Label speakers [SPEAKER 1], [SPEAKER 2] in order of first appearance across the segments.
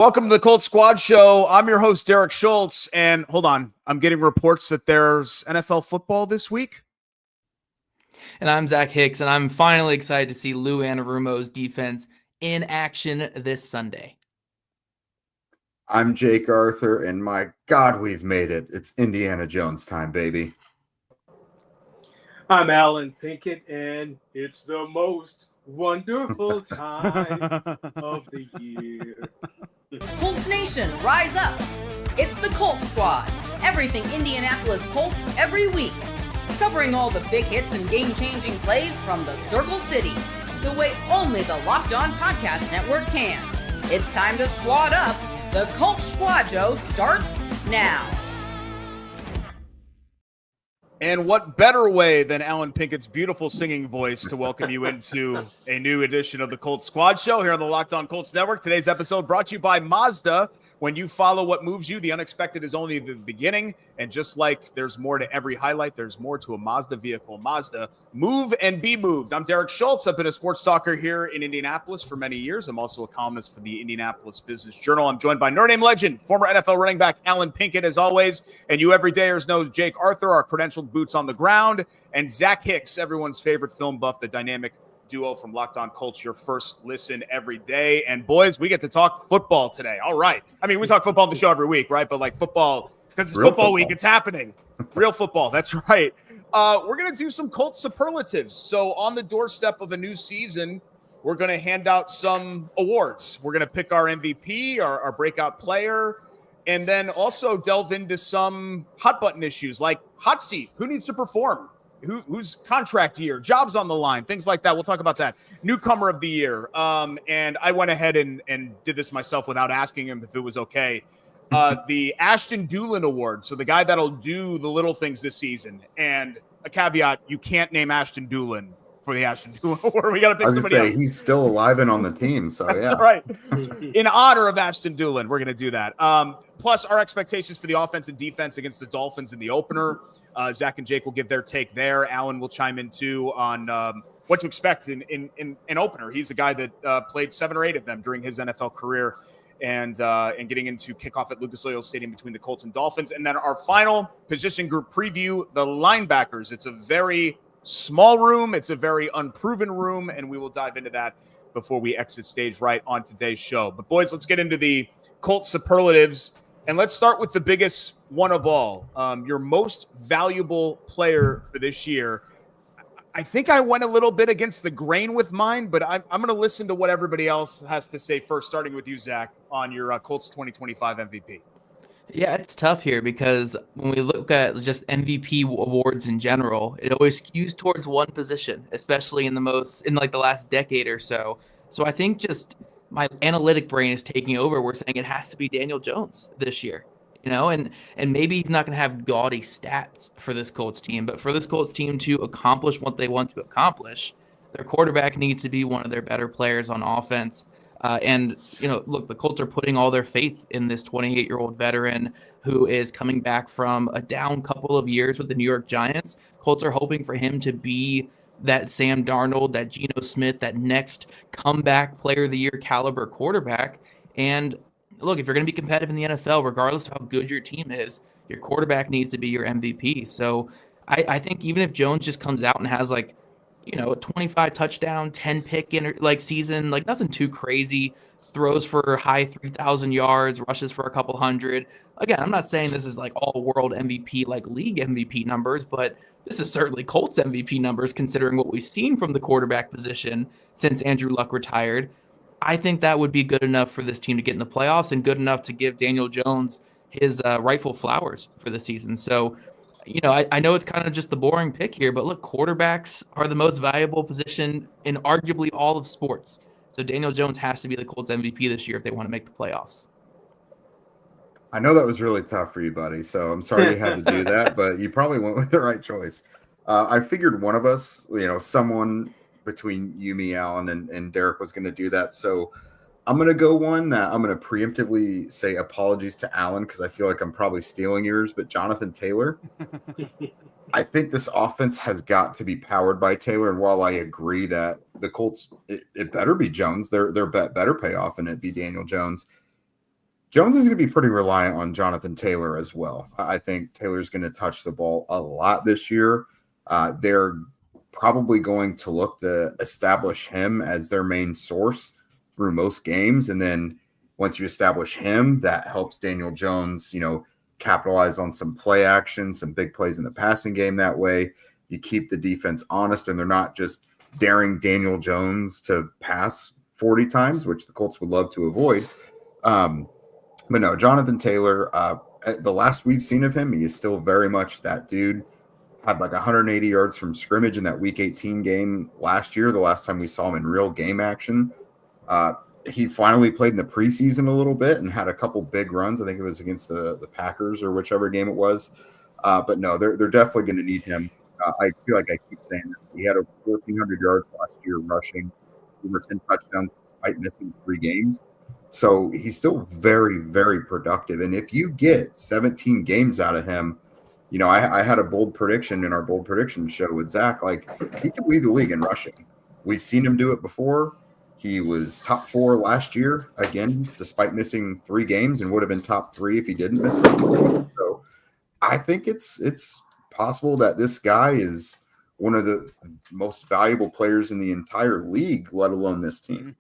[SPEAKER 1] Welcome to the Colts Squad Show. I'm your host, Derek Schultz. And hold on, I'm getting reports that there's NFL football this week.
[SPEAKER 2] And I'm Zach Hicks, and I'm finally excited to see Lou Anarumo's defense in action this Sunday.
[SPEAKER 3] I'm Jake Arthur, and my God, we've made it. It's Indiana Jones time, baby.
[SPEAKER 4] I'm Alan Pinkett, and it's the most wonderful time of the year.
[SPEAKER 5] Colts Nation, rise up. It's the Colts Squad. Everything Indianapolis Colts every week. Covering all the big hits and game-changing plays from the Circle City. The way only the Locked On Podcast Network can. It's time to squad up. The Colts Squad Show starts now.
[SPEAKER 1] And what better way than Alan Pinkett's beautiful singing voice to welcome you into a new edition of the Colts Squad Show here on the Locked On Colts Network. Today's episode brought to you by Mazda. When you follow what moves you, the unexpected is only the beginning. And just like there's more to every highlight, there's more to a Mazda vehicle. Mazda, move and be moved. I'm Derek Schultz. I've been a sports talker here in Indianapolis for many years. I'm also a columnist for the Indianapolis Business Journal. I'm joined by Notre Dame legend, former NFL running back Alan Pinkett, as always. And you everydayers know Jake Arthur, our credentialed boots on the ground, and Zach Hicks, everyone's favorite film buff, the dynamic duo from Locked On Colts, your first listen every day. And boys, we get to talk football today. All right. I mean, we talk football on the show every week, right? But like football, because it's football week, it's happening. Real football. That's right. We're going to do some Colts superlatives. So on the doorstep of a new season, we're going to hand out some awards. We're going to pick our MVP, our breakout player, and then also delve into some hot button issues like hot seat. Who needs to perform? Who's contract year, jobs on the line, things like that. We'll talk about that. Newcomer of the year. And I went ahead and did this myself without asking him if it was okay. The Ashton Dulin Award. So the guy that'll do the little things this season. And a caveat, you can't name Ashton Dulin for the Ashton Dulin Award. We got to pick somebody else.
[SPEAKER 3] He's still alive and on the team. So
[SPEAKER 1] That's
[SPEAKER 3] yeah.
[SPEAKER 1] right. In honor of Ashton Dulin, we're going to do that. Plus our expectations for the offense and defense against the Dolphins in the opener. Zach and Jake will give their take there. Alan will chime in too on what to expect in an opener. He's a guy that played 7 or 8 of them during his NFL career, and getting into kickoff at Lucas Oil Stadium between the Colts and Dolphins. And then our final position group preview, the linebackers. It's a very small room. It's a very unproven room, and we will dive into that before we exit stage right on today's show. But boys, let's get into the Colts superlatives. And let's start with the biggest one of all, your most valuable player for this year. I think I went a little bit against the grain with mine, but I'm going to listen to what everybody else has to say first, starting with you, Zach, on your Colts 2025 MVP.
[SPEAKER 2] Yeah, it's tough here because when we look at just MVP awards in general, it always skews towards one position, especially in the last decade or so. So I think just my analytic brain is taking over. We're saying it has to be Daniel Jones this year, and maybe he's not going to have gaudy stats for this Colts team, but for this Colts team to accomplish what they want to accomplish, their quarterback needs to be one of their better players on offense. Look, the Colts are putting all their faith in this 28-year-old veteran who is coming back from a down couple of years with the New York Giants. Colts are hoping for him to be that Sam Darnold, that Geno Smith, that next comeback player of the year caliber quarterback. And look, if you're going to be competitive in the NFL, regardless of how good your team is, your quarterback needs to be your MVP. So I think even if Jones just comes out and has a 25 touchdown, 10 pick season, nothing too crazy, throws for high 3,000 yards, rushes for a couple hundred. Again, I'm not saying this is all world MVP, league MVP numbers, but this is certainly Colts MVP numbers considering what we've seen from the quarterback position since Andrew Luck retired. I think that would be good enough for this team to get in the playoffs and good enough to give Daniel Jones his rightful flowers for the season. So, I know it's kind of just the boring pick here, but look, quarterbacks are the most valuable position in arguably all of sports. So Daniel Jones has to be the Colts MVP this year if they want to make the playoffs.
[SPEAKER 3] I know that was really tough for you, buddy. So I'm sorry you had to do that, but you probably went with the right choice. I figured one of us, someone between you, me, Alan, and Derek was going to do that. So I'm going to go one that I'm going to preemptively say apologies to Alan because I feel like I'm probably stealing yours, but Jonathan Taylor. I think this offense has got to be powered by Taylor. And while I agree that the Colts, it better be Jones, their bet better pay off and it be Daniel Jones. Jones is going to be pretty reliant on Jonathan Taylor as well. I think Taylor's going to touch the ball a lot this year. They're probably going to look to establish him as their main source through most games. And then once you establish him, that helps Daniel Jones, capitalize on some play action, some big plays in the passing game that way. You keep the defense honest, and they're not just daring Daniel Jones to pass 40 times, which the Colts would love to avoid. But no, Jonathan Taylor, the last we've seen of him, he is still very much that dude. Had like 180 yards from scrimmage in that Week 18 game last year, the last time we saw him in real game action. He finally played in the preseason a little bit and had a couple big runs. I think it was against the Packers or whichever game it was. But no, they're definitely going to need him. I feel like I keep saying this. He had over 1,400 yards last year rushing, over 10 touchdowns despite missing 3 games. So he's still very, very productive. And if you get 17 games out of him, I had a bold prediction in our bold prediction show with Zach. Like, he could lead the league in rushing. We've seen him do it before. He was top 4 last year, again, despite missing 3 games, and would have been top 3 if he didn't miss it. So I think it's possible that this guy is one of the most valuable players in the entire league, let alone this team.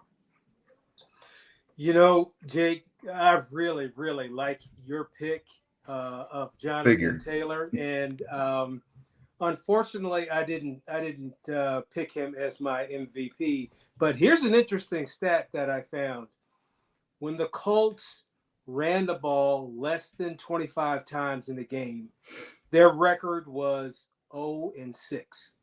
[SPEAKER 4] Jake, I really, really like your pick of Jonathan Taylor, and unfortunately, I didn't pick him as my MVP. But here's an interesting stat that I found: when the Colts ran the ball less than 25 times in the game, their record was 0-6.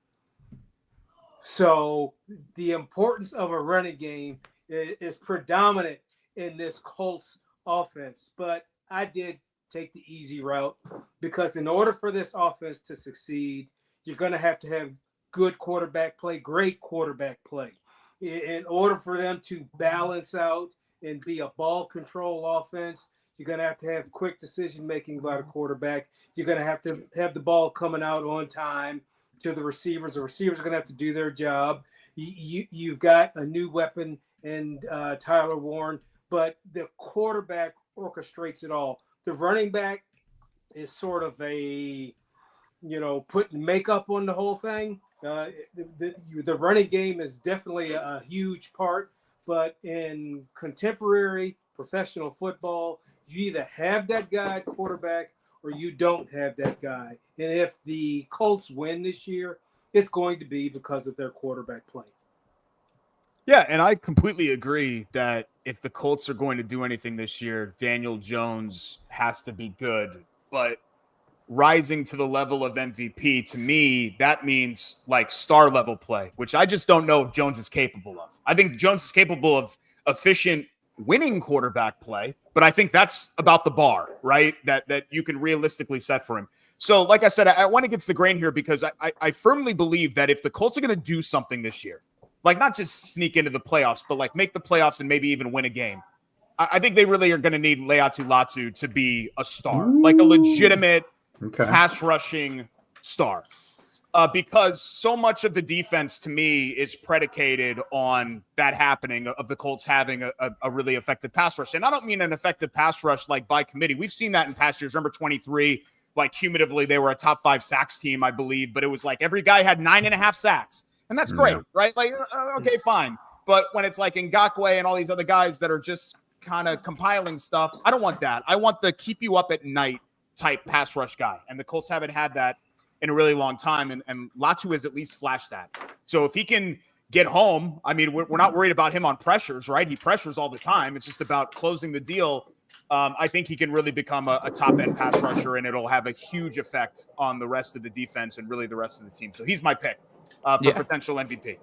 [SPEAKER 4] So the importance of a running game is predominant in this Colts offense. But I did take the easy route, because in order for this offense to succeed, you're going to have good quarterback play, great quarterback play. In order for them to balance out and be a ball control offense, you're going to have quick decision-making by the quarterback. You're going to have the ball coming out on time to the receivers. The receivers are going to have to do their job. You've got a new weapon in Tyler Warren, but the quarterback orchestrates it all. The running back is sort of a, putting makeup on the whole thing. The running game is definitely a huge part, but in contemporary professional football, you either have that guy at quarterback or you don't have that guy. And if the Colts win this year, it's going to be because of their quarterback play.
[SPEAKER 1] Yeah, and I completely agree that if the Colts are going to do anything this year, Daniel Jones has to be good. But rising to the level of MVP, to me, that means like star level play, which I just don't know if Jones is capable of. I think Jones is capable of efficient winning quarterback play, but I think that's about the bar, right? That you can realistically set for him. So like I said, I went against the grain here because I firmly believe that if the Colts are going to do something this year, like not just sneak into the playoffs, but like make the playoffs and maybe even win a game, I think they really are going to need Leatu Latu to be a star, like a legitimate pass rushing star. Because so much of the defense to me is predicated on that happening, of the Colts having a really effective pass rush. And I don't mean an effective pass rush like by committee. We've seen that in past years. Remember 23, like cumulatively they were a top 5 sacks team, I believe, but it was like every guy had 9.5 sacks. And that's great, right? Like, okay, fine. But when it's like Ngakoue and all these other guys that are just kind of compiling stuff, I don't want that. I want the keep you up at night type pass rush guy. And the Colts haven't had that in a really long time. And Latu has at least flashed that. So if he can get home, I mean, we're not worried about him on pressures, right? He pressures all the time. It's just about closing the deal. I think he can really become a top-end pass rusher, and it'll have a huge effect on the rest of the defense and really the rest of the team. So he's my pick for potential MVP.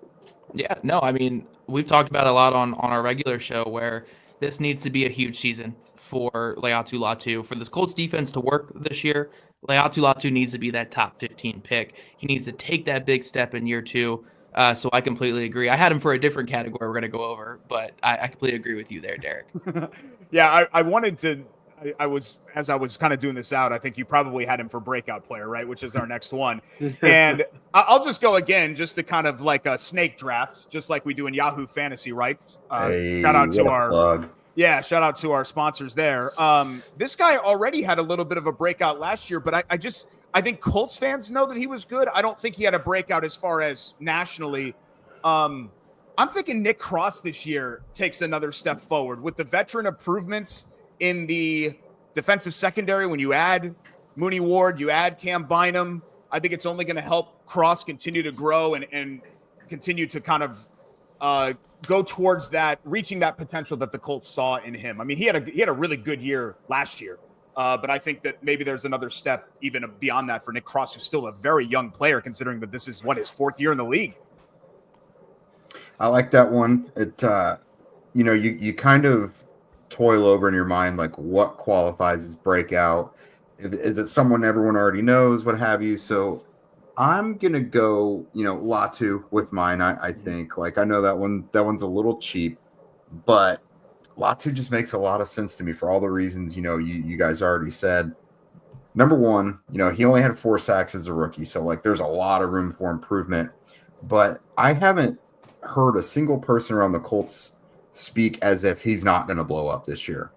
[SPEAKER 2] Yeah, no, I mean, we've talked about a lot on our regular show where this needs to be a huge season for Leatu Latu. For this Colts defense to work this year, Leatu Latu needs to be that top 15 pick. He needs to take that big step in year 2. So I completely agree. I had him for a different category we're going to go over, but I completely agree with you there, Derek.
[SPEAKER 1] Yeah, I wanted to – as I was kind of doing this out, I think you probably had him for breakout player, right, which is our next one. And I'll just go again just to kind of like a snake draft, just like we do in Yahoo Fantasy, right?
[SPEAKER 3] Hey,
[SPEAKER 1] shout out to our
[SPEAKER 3] plug.
[SPEAKER 1] Yeah, shout out to our sponsors there. This guy already had a little bit of a breakout last year, but I think Colts fans know that he was good. I don't think he had a breakout as far as nationally. I'm thinking Nick Cross this year takes another step forward with the veteran improvements in the defensive secondary. When you add Mooney Ward, you add Cam Bynum, I think it's only going to help Cross continue to grow and continue to kind of go towards that, reaching that potential that the Colts saw in him. I mean, he had a really good year last year, but I think that maybe there's another step even beyond that for Nick Cross, who's still a very young player, considering that this is his fourth year in the league.
[SPEAKER 3] I like that one. It, you kind of toil over in your mind, like what qualifies as breakout. Is it someone everyone already knows, what have you? So I'm going to go, Latu with mine. I think, like, I know that one's a little cheap, but Latu just makes a lot of sense to me for all the reasons, you guys already said. Number one, he only had 4 sacks as a rookie. So like, there's a lot of room for improvement, but I haven't heard a single person around the Colts speak as if he's not going to blow up this year.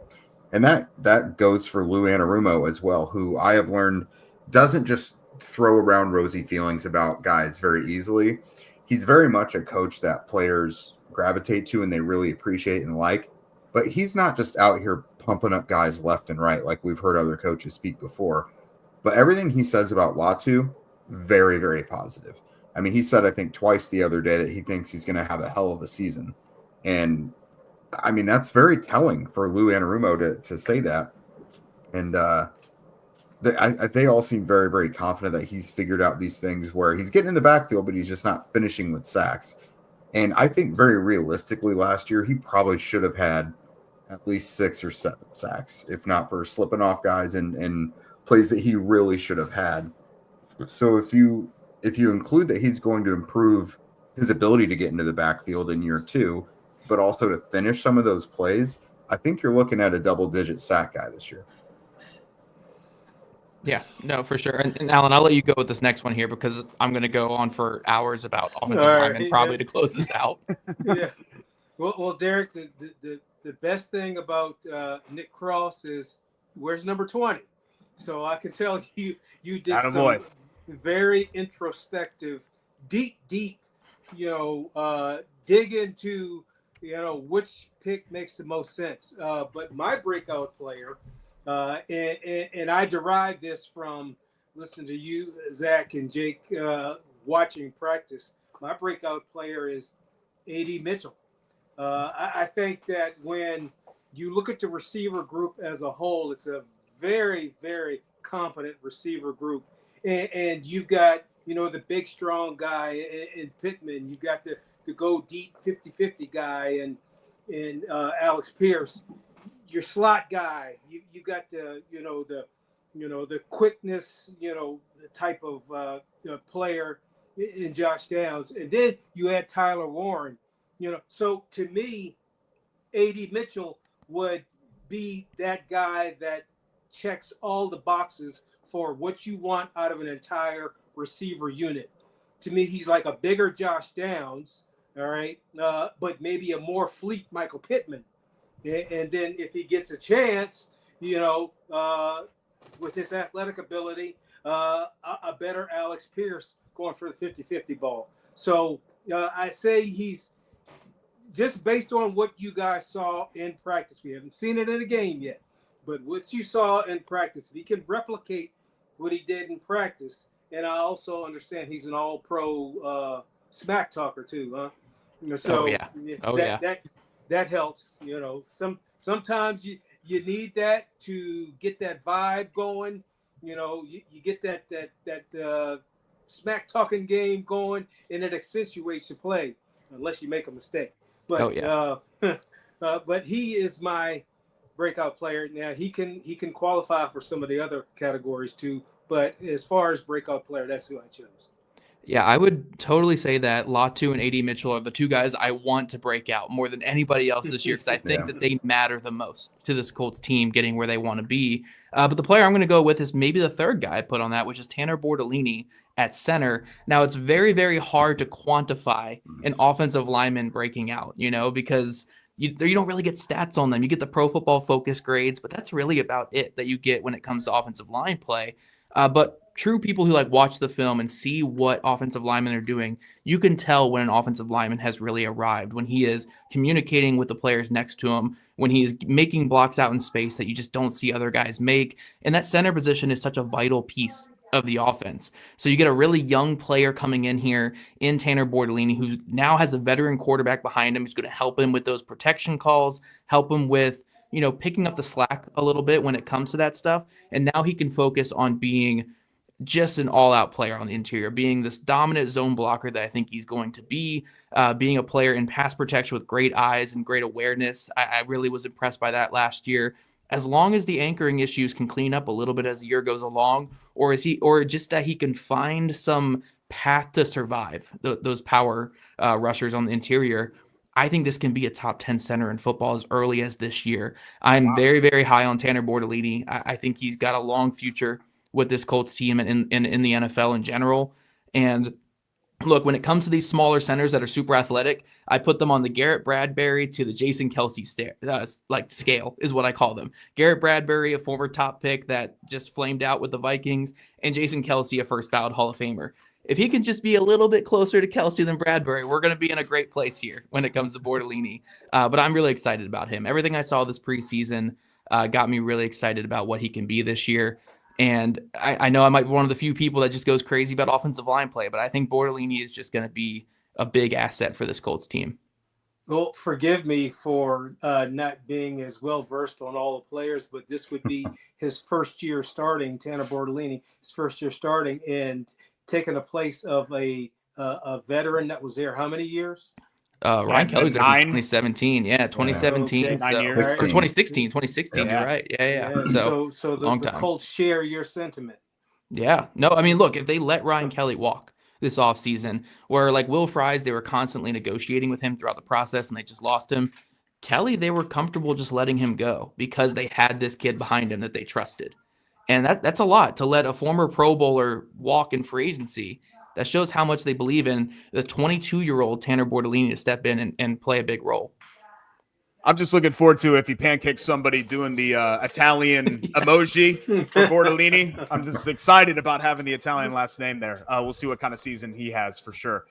[SPEAKER 3] And that goes for Lou Anarumo as well, who I have learned doesn't just throw around rosy feelings about guys very easily. He's very much a coach that players gravitate to and they really appreciate and like, but he's not just out here pumping up guys left and right like we've heard other coaches speak before. But everything he says about Latu, very, very positive. I mean, he said, I think twice the other day that he thinks he's going to have a hell of a season. And I mean, that's very telling for Lou Anarumo to say that. And they all seem very, very confident that he's figured out these things where he's getting in the backfield, but he's just not finishing with sacks. And I think very realistically last year, he probably should have had at least 6 or 7 sacks, if not for slipping off guys and plays that he really should have had. So if you include that he's going to improve his ability to get into the backfield in year 2, but also to finish some of those plays, I think you're looking at a double-digit sack guy this year.
[SPEAKER 2] Yeah, no, for sure. And Alan, I'll let you go with this next one here because I'm going to go on for hours about offensive linemen probably to close this out.
[SPEAKER 4] Yeah. Well, Derek, the best thing about Nick Cross is where's number 20? So I can tell you did some very introspective, deep, dig into, which pick makes the most sense. But my breakout player, and I derived this from listening to you, Zach, and Jake watching practice. My breakout player is A.D. Mitchell. I think that when you look at the receiver group as a whole, it's a very, very competent receiver group. And you've got, the big, strong guy in Pittman. You've got the go deep 50-50 guy and Alex Pierce. Your slot guy, you got the quickness, the type of player in Josh Downs, and then you add Tyler Warren, So to me, A.D. Mitchell would be that guy that checks all the boxes for what you want out of an entire receiver unit. To me, he's like a bigger Josh Downs, all right, but maybe a more fleet Michael Pittman. And then if he gets a chance, with his athletic ability, a better Alex Pierce going for the 50-50 ball. So I say he's just based on what you guys saw in practice. We haven't seen it in a game yet, but what you saw in practice, if he can replicate what he did in practice, and I also understand he's an all-pro smack talker too, huh? So that helps. Sometimes you need that to get that vibe going. You get that smack talking game going, and it accentuates your play, unless you make a mistake. But but he is my breakout player. Now he can qualify for some of the other categories too. But as far as breakout player, that's who I chose.
[SPEAKER 2] Yeah, I would totally say that Latu and A.D. Mitchell are the two guys I want to break out more than anybody else this year because I think that they matter the most to this Colts team getting where they want to be. But the player I'm going to go with is maybe the third guy I put on that, which is Tanner Bortolini at center. Now, it's very, very hard to quantify an offensive lineman breaking out, because you don't really get stats on them. You get the Pro Football Focus grades, but that's really about it that you get when it comes to offensive line play. But true people who like watch the film and see what offensive linemen are doing, you can tell when an offensive lineman has really arrived, when he is communicating with the players next to him, when he is making blocks out in space that you just don't see other guys make. And that center position is such a vital piece of the offense. So you get a really young player coming in here in Tanner Bortolini, who now has a veteran quarterback behind him who's going to help him with those protection calls, help him with, picking up the slack a little bit when it comes to that stuff. And now he can focus on being just an all-out player on the interior, being this dominant zone blocker that I think he's going to be, being a player in pass protection with great eyes and great awareness. I really was impressed by that last year. As long as the anchoring issues can clean up a little bit as the year goes along, or just that he can find some path to survive those power rushers on the interior, I think this can be a top 10 center in football as early as this year. I'm very, very high on Tanner Bortolini. I think he's got a long future with this Colts team and in the NFL in general. And look, when it comes to these smaller centers that are super athletic, I put them on the Garrett Bradbury to the Jason Kelce scale is what I call them. Garrett Bradbury, a former top pick that just flamed out with the Vikings, and Jason Kelce, a first ballot Hall of Famer. If he can just be a little bit closer to Kelce than Bradbury, we're going to be in a great place here when it comes to Bortolini. But I'm really excited about him. Everything I saw this preseason got me really excited about what he can be this year. And I know I might be one of the few people that just goes crazy about offensive line play, but I think Bortolini is just going to be a big asset for this Colts team.
[SPEAKER 4] Well, forgive me for not being as well versed on all the players, but this would be his first year starting, Tanner Bortolini, his first year starting and taking the place of a veteran that was there how many years?
[SPEAKER 2] Ryan Kelly's there since 2017. Yeah, 2017.
[SPEAKER 4] Okay.
[SPEAKER 2] So, or 2016. 2016,
[SPEAKER 3] yeah.
[SPEAKER 2] You're right. Yeah.
[SPEAKER 4] So the
[SPEAKER 2] long time.
[SPEAKER 4] Colts share your sentiment.
[SPEAKER 2] Yeah. No, I mean, look, if they let Ryan Kelly walk this offseason, where like Will Fries, they were constantly negotiating with him throughout the process and they just lost him. Kelly, they were comfortable just letting him go because they had this kid behind him that they trusted. And that's a lot to let a former Pro Bowler walk in free agency. That shows how much they believe in the 22-year-old Tanner Bortolini to step in and play a big role.
[SPEAKER 1] I'm just looking forward to if he pancakes somebody doing the Italian emoji for Bortolini. I'm just excited about having the Italian last name there. We'll see what kind of season he has for sure.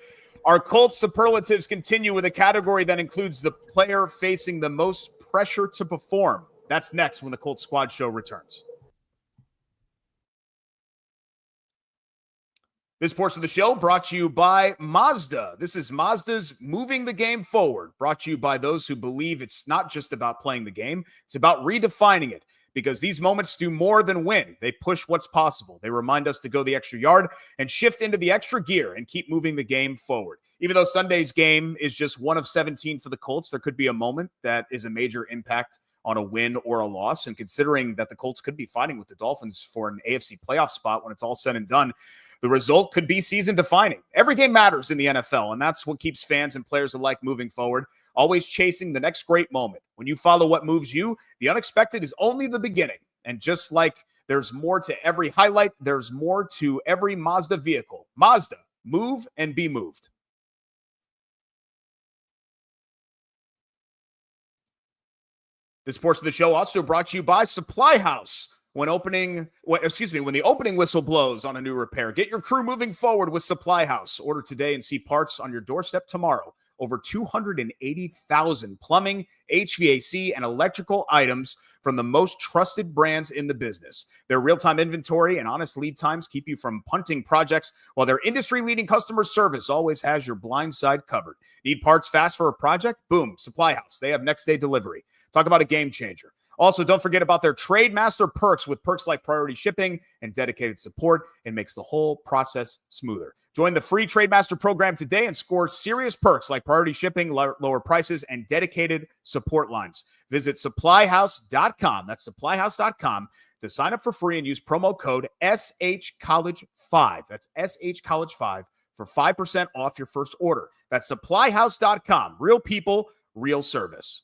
[SPEAKER 1] Our Colts Superlatives continue with a category that includes the player facing the most pressure to perform. That's next when the Colts Squad Show returns. This portion of the show brought to you by Mazda. This is Mazda's Moving the Game Forward, brought to you by those who believe it's not just about playing the game, it's about redefining it, because these moments do more than win. They push what's possible. They remind us to go the extra yard and shift into the extra gear and keep moving the game forward. Even though Sunday's game is just one of 17 for the Colts, there could be a moment that is a major impact on a win or a loss. And considering that the Colts could be fighting with the Dolphins for an AFC playoff spot when it's all said and done, the result could be season-defining. Every game matters in the NFL, and that's what keeps fans and players alike moving forward, always chasing the next great moment. When you follow what moves you, the unexpected is only the beginning. And just like there's more to every highlight, there's more to every Mazda vehicle. Mazda, move and be moved. This portion of the show also brought to you by Supply House. When the opening whistle blows on a new repair, get your crew moving forward with Supply House. Order today and see parts on your doorstep tomorrow. Over 280,000 plumbing, HVAC, and electrical items from the most trusted brands in the business. Their real-time inventory and honest lead times keep you from punting projects, while their industry-leading customer service always has your blind side covered. Need parts fast for a project? Boom, Supply House. They have next-day delivery. Talk about a game changer. Also, don't forget about their Trade Master perks with perks like priority shipping and dedicated support. It makes the whole process smoother. Join the free Trade Master program today and score serious perks like priority shipping, lower prices, and dedicated support lines. Visit supplyhouse.com. That's supplyhouse.com to sign up for free and use promo code SHCollege5. That's SHCollege5 for 5% off your first order. That's supplyhouse.com. Real people, real service.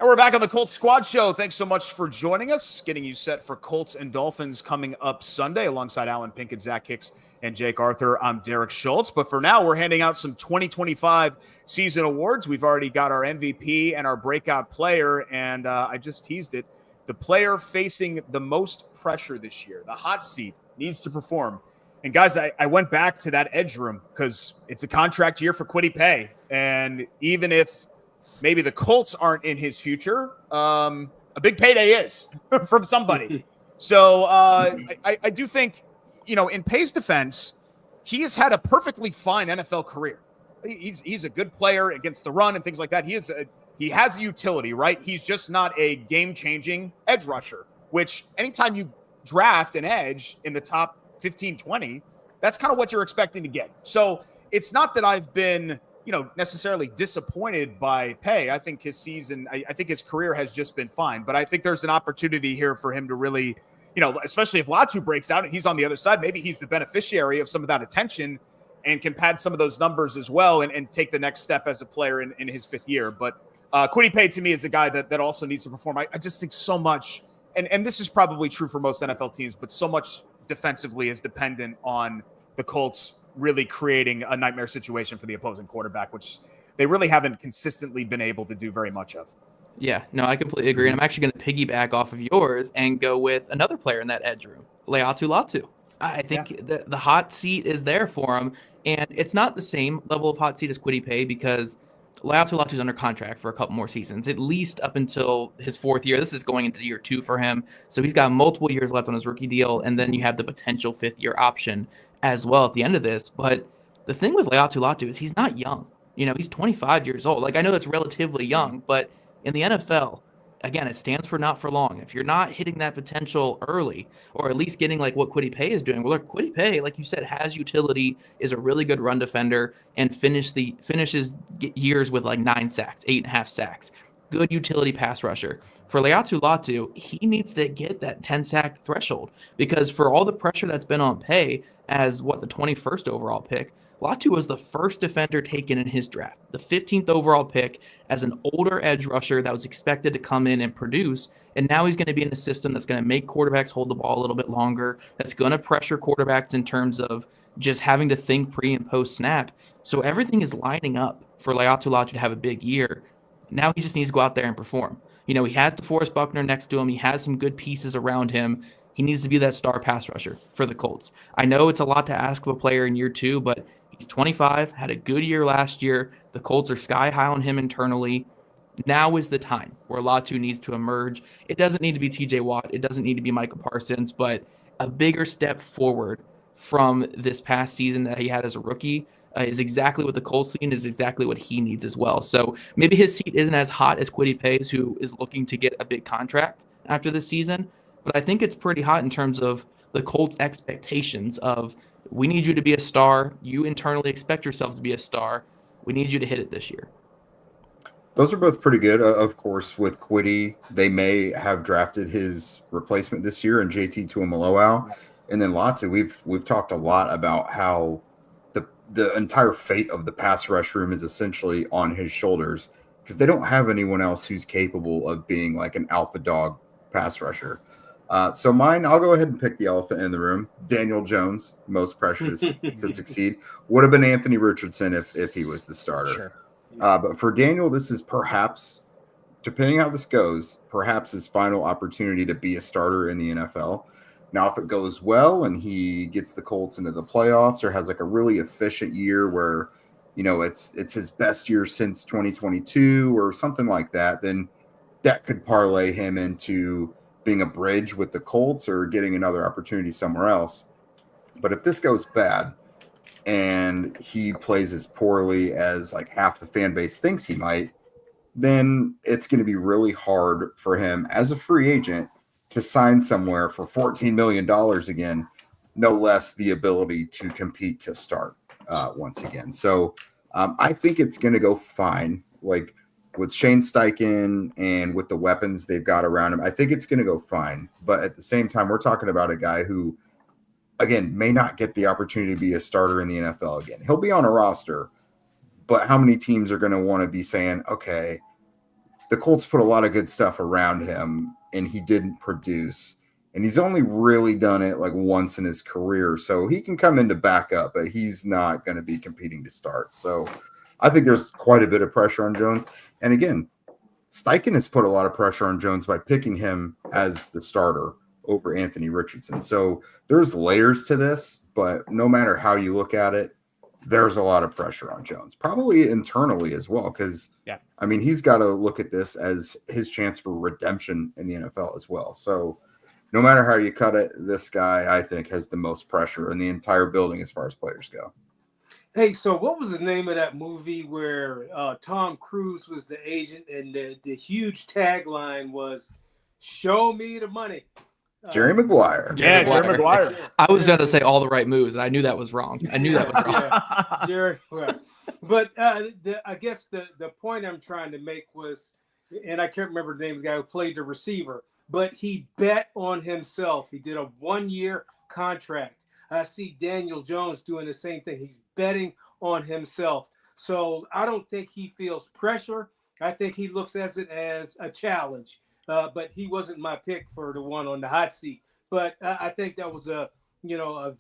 [SPEAKER 1] And we're back on the Colts Squad Show. Thanks so much for joining us, getting you set for Colts and Dolphins coming up Sunday alongside Alan Pinkett, Zach Hicks, and Jake Arthur. I'm Derek Schultz. But for now, we're handing out some 2025 season awards. We've already got our MVP and our breakout player, and I just teased it. The player facing the most pressure this year, the hot seat, needs to perform. And guys, I went back to that edge room because it's a contract year for Kwity Paye. And even if maybe the Colts aren't in his future, a big payday is from somebody. So I do think, in Paye's defense, he has had a perfectly fine NFL career. He's a good player against the run and things like that. He has a utility, right? He's just not a game-changing edge rusher, which anytime you draft an edge in the top 15, 20, that's kind of what you're expecting to get. So it's not that I've been necessarily disappointed by Paye. I think his season, I think his career has just been fine, but I think there's an opportunity here for him to really, especially if Latu breaks out and he's on the other side, maybe he's the beneficiary of some of that attention and can pad some of those numbers as well and take the next step as a player in his fifth year. But Kwity Paye to me is a guy that also needs to perform. I just think so much, and this is probably true for most NFL teams, but so much defensively is dependent on the Colts really creating a nightmare situation for the opposing quarterback, which they really haven't consistently been able to do very much of.
[SPEAKER 2] Yeah, no, I completely agree. And I'm actually going to piggyback off of yours and go with another player in that edge room, Leatu Latu. I think the hot seat is there for him. And it's not the same level of hot seat as Kwity Paye because Leatu Latu's under contract for a couple more seasons, at least up until his fourth year. This is going into year 2 for him. So he's got multiple years left on his rookie deal. And then you have the potential fifth-year option as well at the end of this. But the thing with Leatu Latu is he's not young. He's 25 years old. Like, I know that's relatively young, but in the NFL, again, it stands for not for long. If you're not hitting that potential early, or at least getting like what Kwity Paye is doing, well, look, Kwity Paye, like you said, has utility, is a really good run defender, and finishes years with like 9 sacks, 8.5 sacks. Good utility pass rusher. For Leatu Latu, he needs to get that 10-sack threshold because for all the pressure that's been on Paye as the 21st overall pick, Latu was the first defender taken in his draft, the 15th overall pick as an older edge rusher that was expected to come in and produce. And now he's going to be in a system that's going to make quarterbacks hold the ball a little bit longer, that's going to pressure quarterbacks in terms of just having to think pre and post snap. So everything is lining up for Leatu Latu to have a big year. Now he just needs to go out there and perform. He has DeForest Buckner next to him. He has some good pieces around him. He needs to be that star pass rusher for the Colts. I know it's a lot to ask of a player in year 2, but he's 25, had a good year last year. The Colts are sky high on him internally. Now is the time where Latu needs to emerge. It doesn't need to be TJ Watt. It doesn't need to be Micah Parsons, but a bigger step forward from this past season that he had as a rookie is exactly what the Colts need, is exactly what he needs as well. So maybe his seat isn't as hot as Kwity Paye's, who is looking to get a big contract after this season, but I think it's pretty hot in terms of the Colts' expectations of, we need you to be a star. You internally expect yourself to be a star. We need you to hit it this year.
[SPEAKER 3] Those are both pretty good. Of course, with Kwity, they may have drafted his replacement this year in JT Tuimoloau. And then Latu, we've talked a lot about how the entire fate of the pass rush room is essentially on his shoulders because they don't have anyone else who's capable of being like an alpha dog pass rusher. So mine, I'll go ahead and pick the elephant in the room. Daniel Jones, most precious to succeed. Would have been Anthony Richardson if he was the starter.
[SPEAKER 1] Sure.
[SPEAKER 3] But for Daniel, this is perhaps, depending how this goes, perhaps his final opportunity to be a starter in the NFL. Now, if it goes well and he gets the Colts into the playoffs or has like a really efficient year where, it's his best year since 2022 or something like that, then that could parlay him into being a bridge with the Colts or getting another opportunity somewhere else. But if this goes bad and he plays as poorly as like half the fan base thinks he might, then it's going to be really hard for him as a free agent to sign somewhere for $14 million again, no less the ability to compete to start once again. So I think it's going to go fine. Like with Shane Steichen and with the weapons they've got around him, I think it's going to go fine. But at the same time, we're talking about a guy who, again, may not get the opportunity to be a starter in the NFL again. He'll be on a roster, but how many teams are going to want to be saying, okay, the Colts put a lot of good stuff around him, and he didn't produce. And he's only really done it like once in his career. So he can come in to back up, but he's not going to be competing to start. So I think there's quite a bit of pressure on Jones. And again, Steichen has put a lot of pressure on Jones by picking him as the starter over Anthony Richardson. So there's layers to this, but no matter how you look at it, there's a lot of pressure on Jones, probably internally as well. Because, I mean, he's got to look at this as his chance for redemption in the NFL as well. So no matter how you cut it, this guy, I think, has the most pressure in the entire building as far as players go.
[SPEAKER 4] Hey, so what was the name of that movie where Tom Cruise was the agent and the huge tagline was, "Show me the money"?
[SPEAKER 3] Jerry Maguire.
[SPEAKER 1] Jerry Maguire.
[SPEAKER 2] I was going to say All the Right Moves, and I knew that was wrong.
[SPEAKER 4] Jerry Maguire. But I guess the point I'm trying to make was, and I can't remember the name of the guy who played the receiver, but he bet on himself. He did a 1-year contract. I see Daniel Jones doing the same thing. He's betting on himself. So I don't think he feels pressure. I think he looks at it as a challenge. But he wasn't my pick for the one on the hot seat. But I think that was a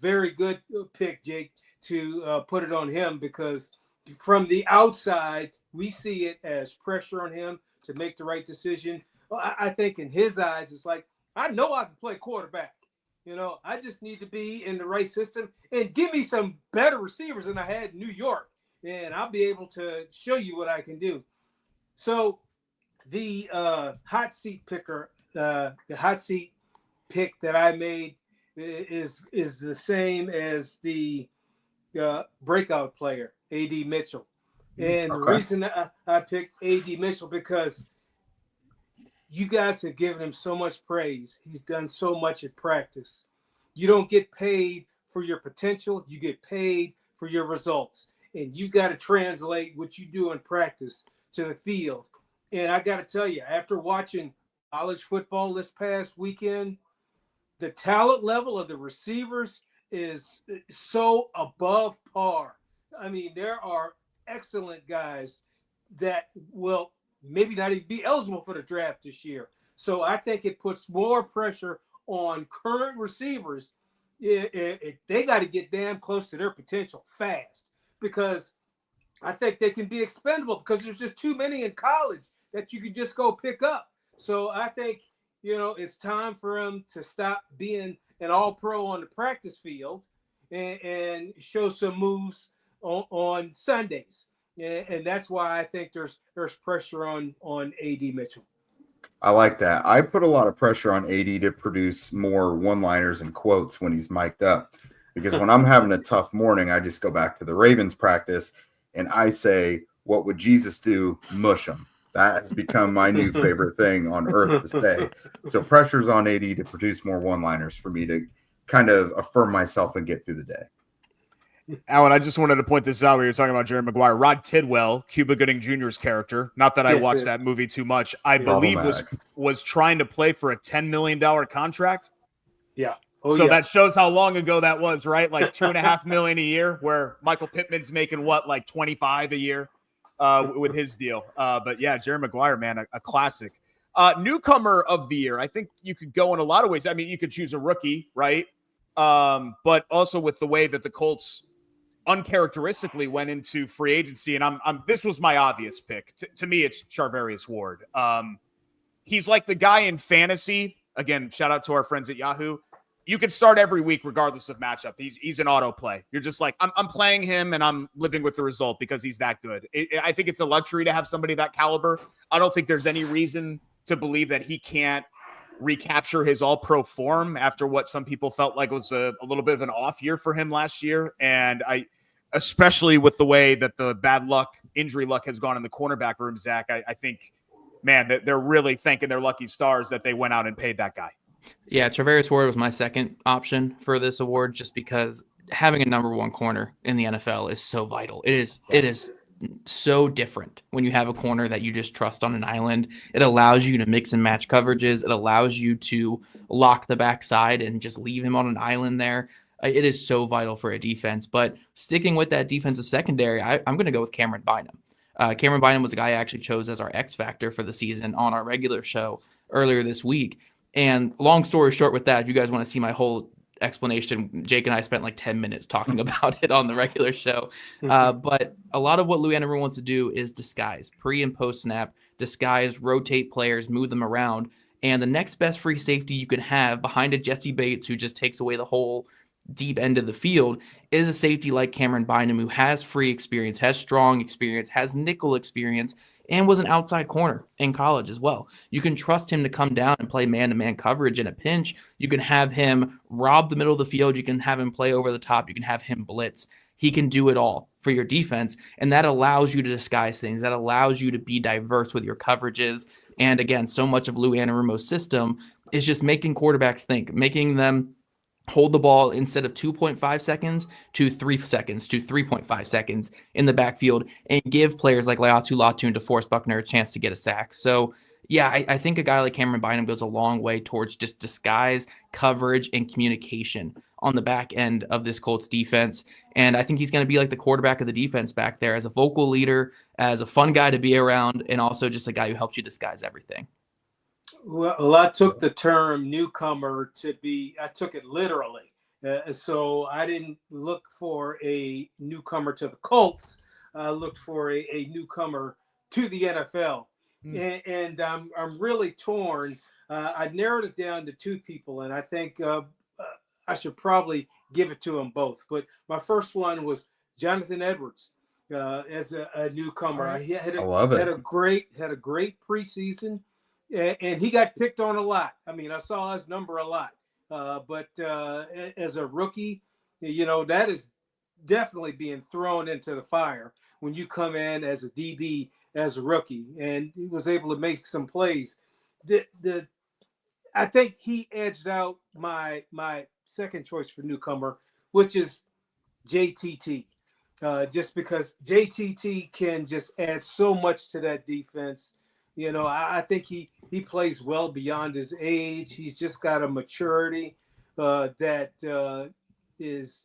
[SPEAKER 4] very good pick, Jake, to put it on him, because from the outside, we see it as pressure on him to make the right decision. I think in his eyes, it's like, I know I can play quarterback. I just need to be in the right system and give me some better receivers than I had in New York, and I'll be able to show you what I can do. So the hot seat pick that I made is the same as the breakout player, A.D. Mitchell. And the reason I picked A.D. Mitchell, because you guys have given him so much praise. He's done so much at practice. You don't get paid for your potential. You get paid for your results. And you got to translate what you do in practice to the field. And I got to tell you, after watching college football this past weekend, the talent level of the receivers is so above par. I mean, there are excellent guys that will maybe not even be eligible for the draft this year. So I think it puts more pressure on current receivers. They got to get damn close to their potential fast, because I think they can be expendable, because there's just too many in college that you can just go pick up. So I think, it's time for them to stop being an all-pro on the practice field and show some moves on Sundays. And that's why I think there's pressure on A.D. Mitchell.
[SPEAKER 3] I like that. I put a lot of pressure on AD to produce more one-liners and quotes when he's mic'd up, because when I'm having a tough morning, I just go back to the Ravens practice and I say, "What would Jesus do? Mush him." That has become my new favorite thing on earth to say. So pressure's on AD to produce more one-liners for me to kind of affirm myself and get through the day.
[SPEAKER 1] Alan, I just wanted to point this out where you're talking about Jerry Maguire. Rod Tidwell, Cuba Gooding Jr.'s character, not that I watched that movie too much, I believe was trying to play for a $10 million contract.
[SPEAKER 4] Yeah.
[SPEAKER 1] That shows how long ago that was, right? Like $2.5 million a year, where Michael Pittman's making like 25 a year with his deal. But yeah, Jerry Maguire, man, a classic. Newcomer of the year. I think you could go in a lot of ways. I mean, you could choose a rookie, right? But also with the way that the Colts uncharacteristically went into free agency, and this was my obvious pick. To me, it's Charvarius Ward. He's like the guy in fantasy. Again, shout out to our friends at Yahoo. You can start every week regardless of matchup. He's an auto play. You're just like, I'm playing him and I'm living with the result because he's that good. I think it's a luxury to have somebody that caliber. I don't think there's any reason to believe that he can't recapture his all-pro form after what some people felt like was a little bit of an off year for him last year. And especially with the way that the injury luck has gone in the cornerback room, Zach, I think, man, that they're really thanking their lucky stars that they went out and paid that guy.
[SPEAKER 2] Yeah, Charvarius Ward was my second option for this award, just because having a number one corner in the NFL is so vital. It is so different when you have a corner that you just trust on an island. It allows you to mix and match coverages. It allows you to lock the backside and just leave him on an island there. It is so vital for a defense. But sticking with that defensive secondary, I'm going to go with Cameron Bynum. Cameron Bynum was a guy I actually chose as our X factor for the season on our regular show earlier this week. And long story short with that, if you guys want to see my whole explanation, Jake and I spent like 10 minutes talking about it on the regular show. But a lot of what Lou Anarumo wants to do is disguise, pre and post snap, disguise, rotate players, move them around. And the next best free safety you can have behind a Jesse Bates, who just takes away the whole deep end of the field, is a safety like Cameron Bynum, who has free experience, has strong experience, has nickel experience, and was an outside corner in college as well. You can trust him to come down and play man-to-man coverage in a pinch. You can have him rob the middle of the field. You can have him play over the top. You can have him blitz. He can do it all for your defense, and that allows you to disguise things. That allows you to be diverse with your coverages. And again, so much of Lou Anarumo's system is just making quarterbacks think, making them hold the ball instead of 2.5 seconds to 3 seconds to 3.5 seconds in the backfield, and give players like Laiatu Latu and DeForest Buckner a chance to get a sack. So yeah, I think a guy like Cameron Bynum goes a long way towards just disguise, coverage, and communication on the back end of this Colts defense. And I think he's going to be like the quarterback of the defense back there, as a vocal leader, as a fun guy to be around, and also just a guy who helps you disguise everything.
[SPEAKER 4] Well, I took the term newcomer I took it literally. So I didn't look for a newcomer to the Colts. I looked for a newcomer to the NFL. And I'm really torn. I narrowed it down to two people, and I think I should probably give it to them both. But my first one was Jonathan Edwards as a newcomer. He had a great preseason. And he got picked on a lot. I mean, I saw his number a lot. But as a rookie, that is definitely being thrown into the fire when you come in as a DB, as a rookie. And he was able to make some plays. I think he edged out my second choice for newcomer, which is JTT. Just because JTT can just add so much to that defense. I think he plays well beyond his age. He's just got a maturity that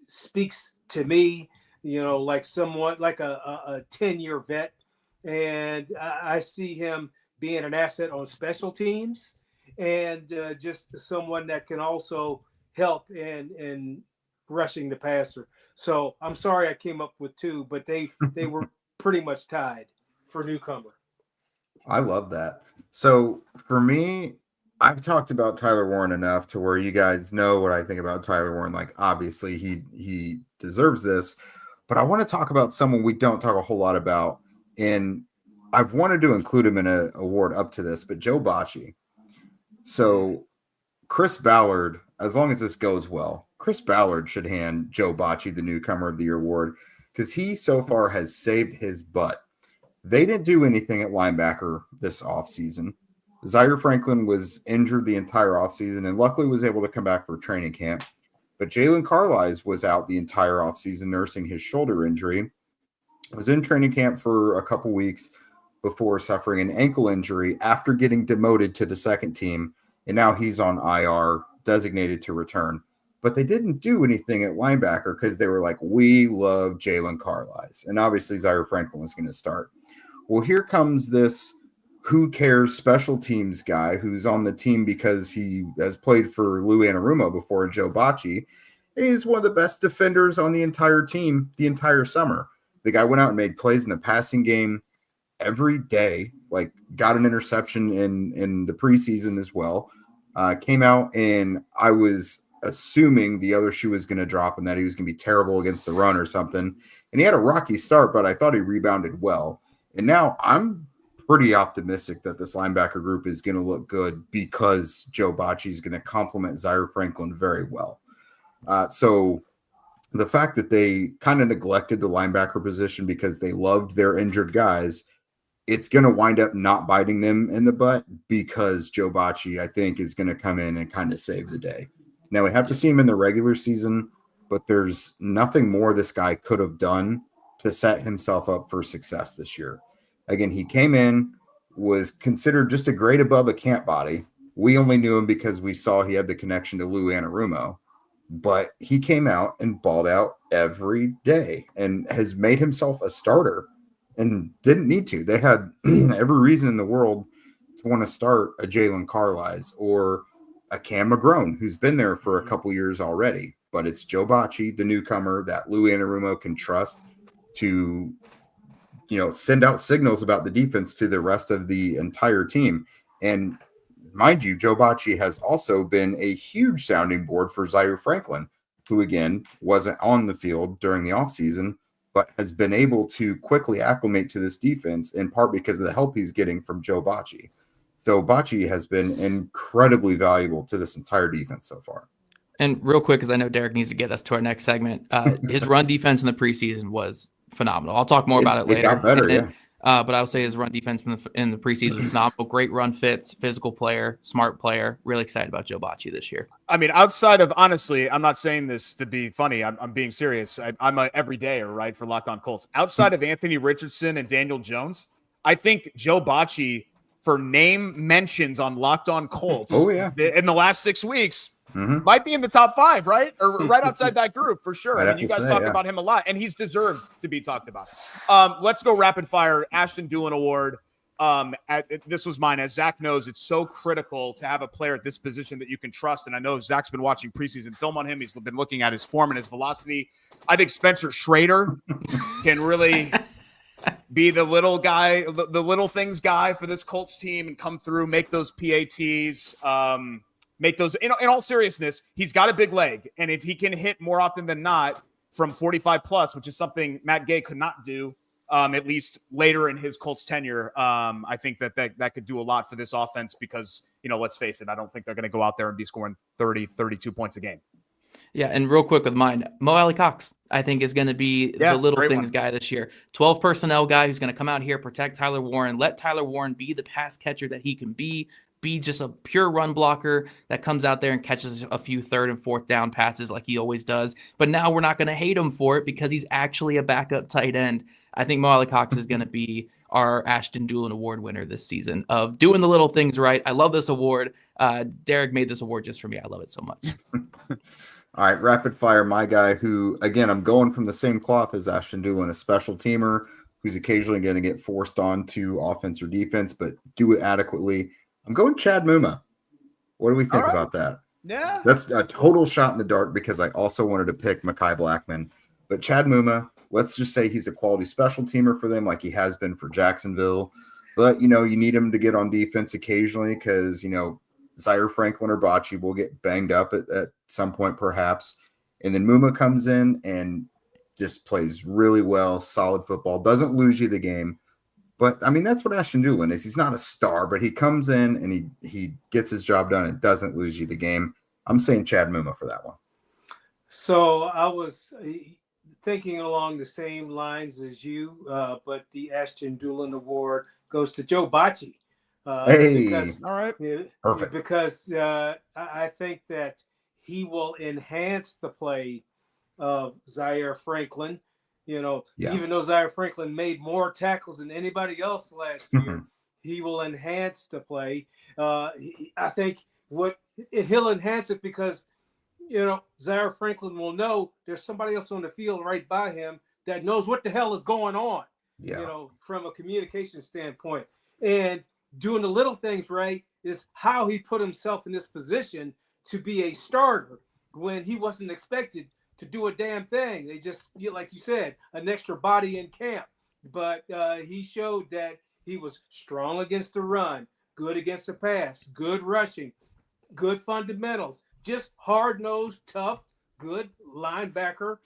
[SPEAKER 4] speaks to me, like somewhat like a 10-year vet. And I see him being an asset on special teams, and just someone that can also help in rushing the passer. So I'm sorry I came up with two, but they were pretty much tied for newcomer.
[SPEAKER 3] I love that. So for me, I've talked about Tyler Warren enough to where you guys know what I think about Tyler Warren. Like, obviously he deserves this, but I want to talk about someone we don't talk a whole lot about. And I've wanted to include him in an award up to this, but Joe Bacci. So Chris Ballard, as long as this goes well, Chris Ballard should hand Joe Bacci the Newcomer of the Year award, because he so far has saved his butt. They didn't do anything at linebacker this offseason. Zaire Franklin was injured the entire offseason and luckily was able to come back for training camp. But Jalen Carlisle was out the entire offseason nursing his shoulder injury. Was in training camp for a couple weeks before suffering an ankle injury after getting demoted to the second team. And now he's on IR, designated to return. But they didn't do anything at linebacker because they were like, we love Jalen Carlisle. And obviously Zaire Franklin was going to start. Well, here comes this who cares special teams guy who's on the team because he has played for Lou Anarumo before, Joe Bacci. And he's one of the best defenders on the entire team the entire summer. The guy went out and made plays in the passing game every day, like got an interception in the preseason as well. Came out, and I was assuming the other shoe was going to drop and that he was going to be terrible against the run or something. And he had a rocky start, but I thought he rebounded well. And now I'm pretty optimistic that this linebacker group is going to look good because Joe Bacci is going to complement Zaire Franklin very well. So the fact that they kind of neglected the linebacker position because they loved their injured guys, it's going to wind up not biting them in the butt because Joe Bacci, I think, is going to come in and kind of save the day. Now, we have to see him in the regular season, but there's nothing more this guy could have done to set himself up for success this year. Again, he came in, was considered just a grade above a camp body. We only knew him because we saw he had the connection to Lou Anarumo, but he came out and balled out every day and has made himself a starter and didn't need to. They had every reason in the world to want to start a Jalen Carlisle or a Cam McGrone, who's been there for a couple years already. But it's Joe Bacci, the newcomer that Lou Anarumo can trust to, send out signals about the defense to the rest of the entire team. And mind you, Joe Bacci has also been a huge sounding board for Zaire Franklin, who again wasn't on the field during the offseason, but has been able to quickly acclimate to this defense, in part because of the help he's getting from Joe Bacci. So Bacci has been incredibly valuable to this entire defense so far.
[SPEAKER 2] And real quick, because I know Derek needs to get us to our next segment, his run defense in the preseason was phenomenal. I'll talk more about it later.
[SPEAKER 3] It got better, yeah.
[SPEAKER 2] But I'll say his run defense in the preseason was phenomenal. Great run fits, physical player, smart player. Really excited about Joe Bacci this year.
[SPEAKER 1] I mean, outside of, honestly, I'm not saying this to be funny. I'm being serious. I'm a everydayer, right, for Locked On Colts. Outside of Anthony Richardson and Daniel Jones, I think Joe Bacci, for name mentions on Locked On Colts in the last 6 weeks, might be in the top 5, right? Or right outside that group for sure. I mean, you guys talk about him a lot, and he's deserved to be talked about. Let's go rapid fire. Ashton Doolin Award. This was mine. As Zach knows, it's so critical to have a player at this position that you can trust. And I know Zach's been watching preseason film on him. He's been looking at his form and his velocity. I think Spencer Schrader can really be the little guy, the little things guy for this Colts team and come through, make those PATs, make those, in all seriousness, he's got a big leg. And if he can hit more often than not from 45 plus, which is something Matt Gay could not do, at least later in his Colts tenure, I think that could do a lot for this offense because, let's face it, I don't think they're going to go out there and be scoring 30, 32 points a game.
[SPEAKER 2] Yeah, and real quick with mine, Mo Alley Cox, I think, is going to be the little things guy this year. 12 personnel guy who's going to come out here, protect Tyler Warren, let Tyler Warren be the pass catcher that he can be just a pure run blocker that comes out there and catches a few 3rd and 4th down passes like he always does. But now we're not going to hate him for it because he's actually a backup tight end. I think Mo Alley Cox is going to be our Ashton Doolin Award winner this season of doing the little things right. I love this award. Derek made this award just for me. I love it so much.
[SPEAKER 3] All right, rapid fire, my guy who, again, I'm going from the same cloth as Ashton Doolin, a special teamer who's occasionally going to get forced onto offense or defense, but do it adequately. I'm going Chad Muma. What do we think about that?
[SPEAKER 1] Yeah.
[SPEAKER 3] That's a total shot in the dark because I also wanted to pick Mekhi Blackman. But Chad Muma, let's just say he's a quality special teamer for them like he has been for Jacksonville. But, you need him to get on defense occasionally because, Zaire Franklin or Bacci will get banged up at some point perhaps. And then Muma comes in and just plays really well, solid football, doesn't lose you the game. But, I mean, that's what Ashton Doolin is. He's not a star, but he comes in and he gets his job done and doesn't lose you the game. I'm saying Chad Muma for that one.
[SPEAKER 4] So I was thinking along the same lines as you, but the Ashton Doolin Award goes to Joe Bacci.
[SPEAKER 3] Because,
[SPEAKER 1] all right.
[SPEAKER 3] Perfect.
[SPEAKER 4] Because I think that he will enhance the play of Zaire Franklin. Even though Zaire Franklin made more tackles than anybody else last year, he will enhance the play. I think he'll enhance it because, Zaire Franklin will know there's somebody else on the field right by him that knows what the hell is going on, from a communication standpoint. And doing the little things right is how he put himself in this position to be a starter when he wasn't expected to do a damn thing. They just, like you said, an extra body in camp. But he showed that he was strong against the run, good against the pass, good rushing, good fundamentals, just hard-nosed, tough, good linebacker,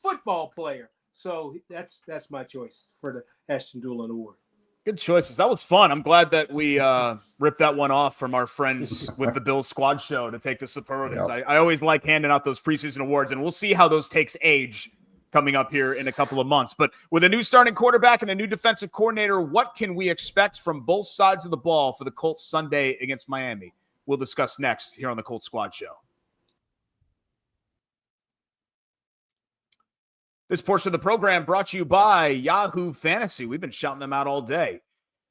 [SPEAKER 4] football player. So that's my choice for the Ashton Doolin Award.
[SPEAKER 1] Good choices. That was fun. I'm glad that we ripped that one off from our friends with the Bills Squad Show to take the superlatives. Yep. I always like handing out those preseason awards, and we'll see how those takes age coming up here in a couple of months. But with a new starting quarterback and a new defensive coordinator, what can we expect from both sides of the ball for the Colts Sunday against Miami? We'll discuss next here on the Colts Squad Show. This portion of the program brought to you by Yahoo Fantasy. We've been shouting them out all day.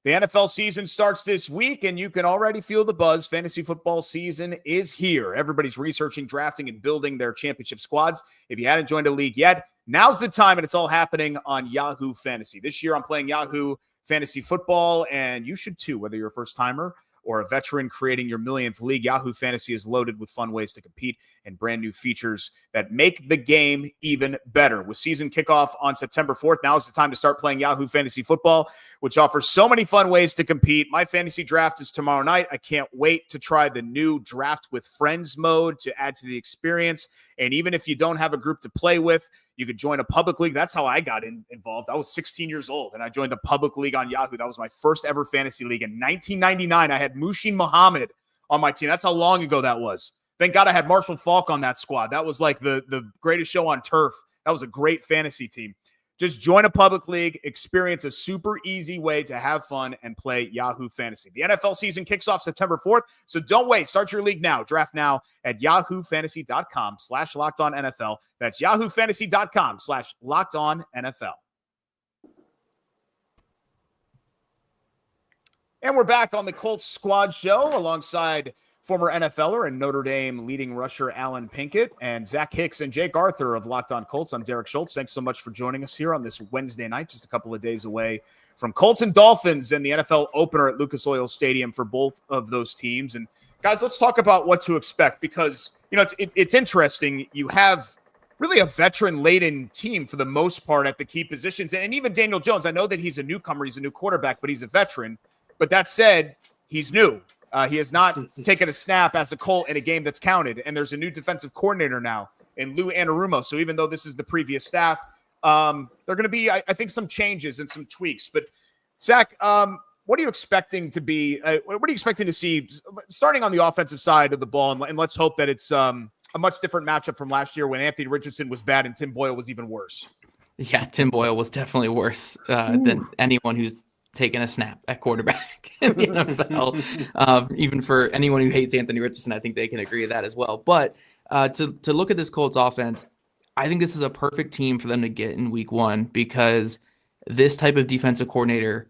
[SPEAKER 1] The NFL season starts this week, and you can already feel the buzz. Fantasy football season is here. Everybody's researching, drafting, and building their championship squads. If you hadn't joined a league yet, Now's the time, and it's all happening on Yahoo Fantasy. This year, I'm playing Yahoo Fantasy Football, and you should too, whether you're a first-timer or a veteran creating your millionth league. Yahoo Fantasy is loaded with fun ways to compete and brand new features that make the game even better. With season kickoff on September 4th, now is the time to start playing Yahoo Fantasy Football, which offers so many fun ways to compete. My fantasy draft is tomorrow night. I can't wait to try the new Draft with Friends mode to add to the experience. And even if you don't have a group to play with, you could join a public league. That's how I got involved. I was 16 years old, and I joined a public league on Yahoo. That was my first ever fantasy league. In 1999, I had Mushin Muhammad on my team. That's how long ago that was. Thank God I had Marshall Faulk on that squad. That was like the greatest show on turf. That was a great fantasy team. Just join a public league, experience a super easy way to have fun and play Yahoo Fantasy. The NFL season kicks off September 4th, so don't wait. Start your league now. Draft now at yahoofantasy.com/LockedOnNFL. That's yahoofantasy.com/LockedOnNFL. And we're back on the Colts Squad Show alongside former NFLer and Notre Dame leading rusher Alan Pinkett and Zach Hicks and Jake Arthur of Locked On Colts. I'm Derek Schultz. Thanks so much for joining us here on this Wednesday night, just a couple of days away from Colts and Dolphins and the NFL opener at Lucas Oil Stadium for both of those teams. And guys, let's talk about what to expect because, you know, it's interesting. You have really a veteran-laden team for the most part at the key positions. And even Daniel Jones, I know that he's a newcomer, he's a new quarterback, but he's a veteran. But that said, he's new. He has not taken a snap as a Colt in a game that's counted. And there's a new defensive coordinator now in Lou Anarumo. So even though this is the previous staff, there are going to be, I think, some changes and some tweaks. But, Zach, what are you expecting to be what are you expecting to see starting on the offensive side of the ball? And let's hope that it's a much different matchup from last year when Anthony Richardson was bad and Tim Boyle was even worse.
[SPEAKER 2] Yeah, Tim Boyle was definitely worse than anyone who's taken a snap at quarterback in the NFL. Even for anyone who hates Anthony Richardson, I think they can agree with that as well. But to look at this Colts offense, I think this is a perfect team for them to get in week one because this type of defensive coordinator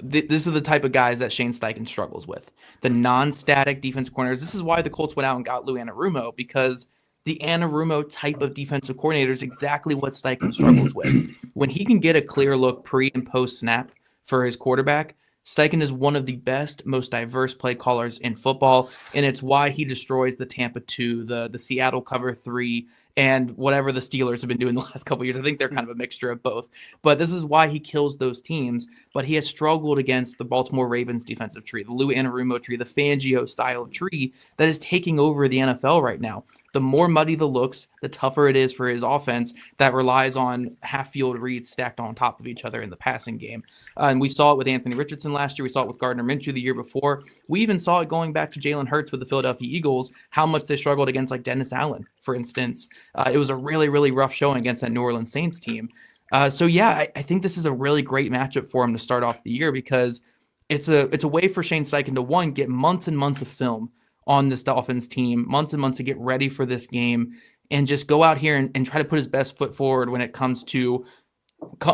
[SPEAKER 2] this is the type of guys that Shane Steichen struggles with. The non-static defensive coordinators. This is why the Colts went out and got Lou Anarumo, because the Anarumo type of defensive coordinator is exactly what Steichen struggles with. When he can get a clear look pre and post snap for his quarterback, Steichen is one of the best, most diverse play callers in football, and it's why he destroys the Tampa 2, the Seattle cover 3, and whatever the Steelers have been doing the last couple of years. I think they're kind of a mixture of both. But this is why he kills those teams. But he has struggled against the Baltimore Ravens defensive tree, the Lou Anarumo tree, the Fangio style of tree that is taking over the NFL right now. The more muddy the looks, the tougher it is for his offense that relies on half-field reads stacked on top of each other in the passing game. And we saw it with Anthony Richardson last year. We saw it with Gardner Minshew the year before. We even saw it going back to Jalen Hurts with the Philadelphia Eagles, how much they struggled against like Dennis Allen, for instance. It was a really, really rough showing against that New Orleans Saints team. I think this is a really great matchup for him to start off the year because it's a way for Shane Steichen to, one, get months and months of film on this Dolphins team, months and months to get ready for this game, and just go out here and try to put his best foot forward when it comes to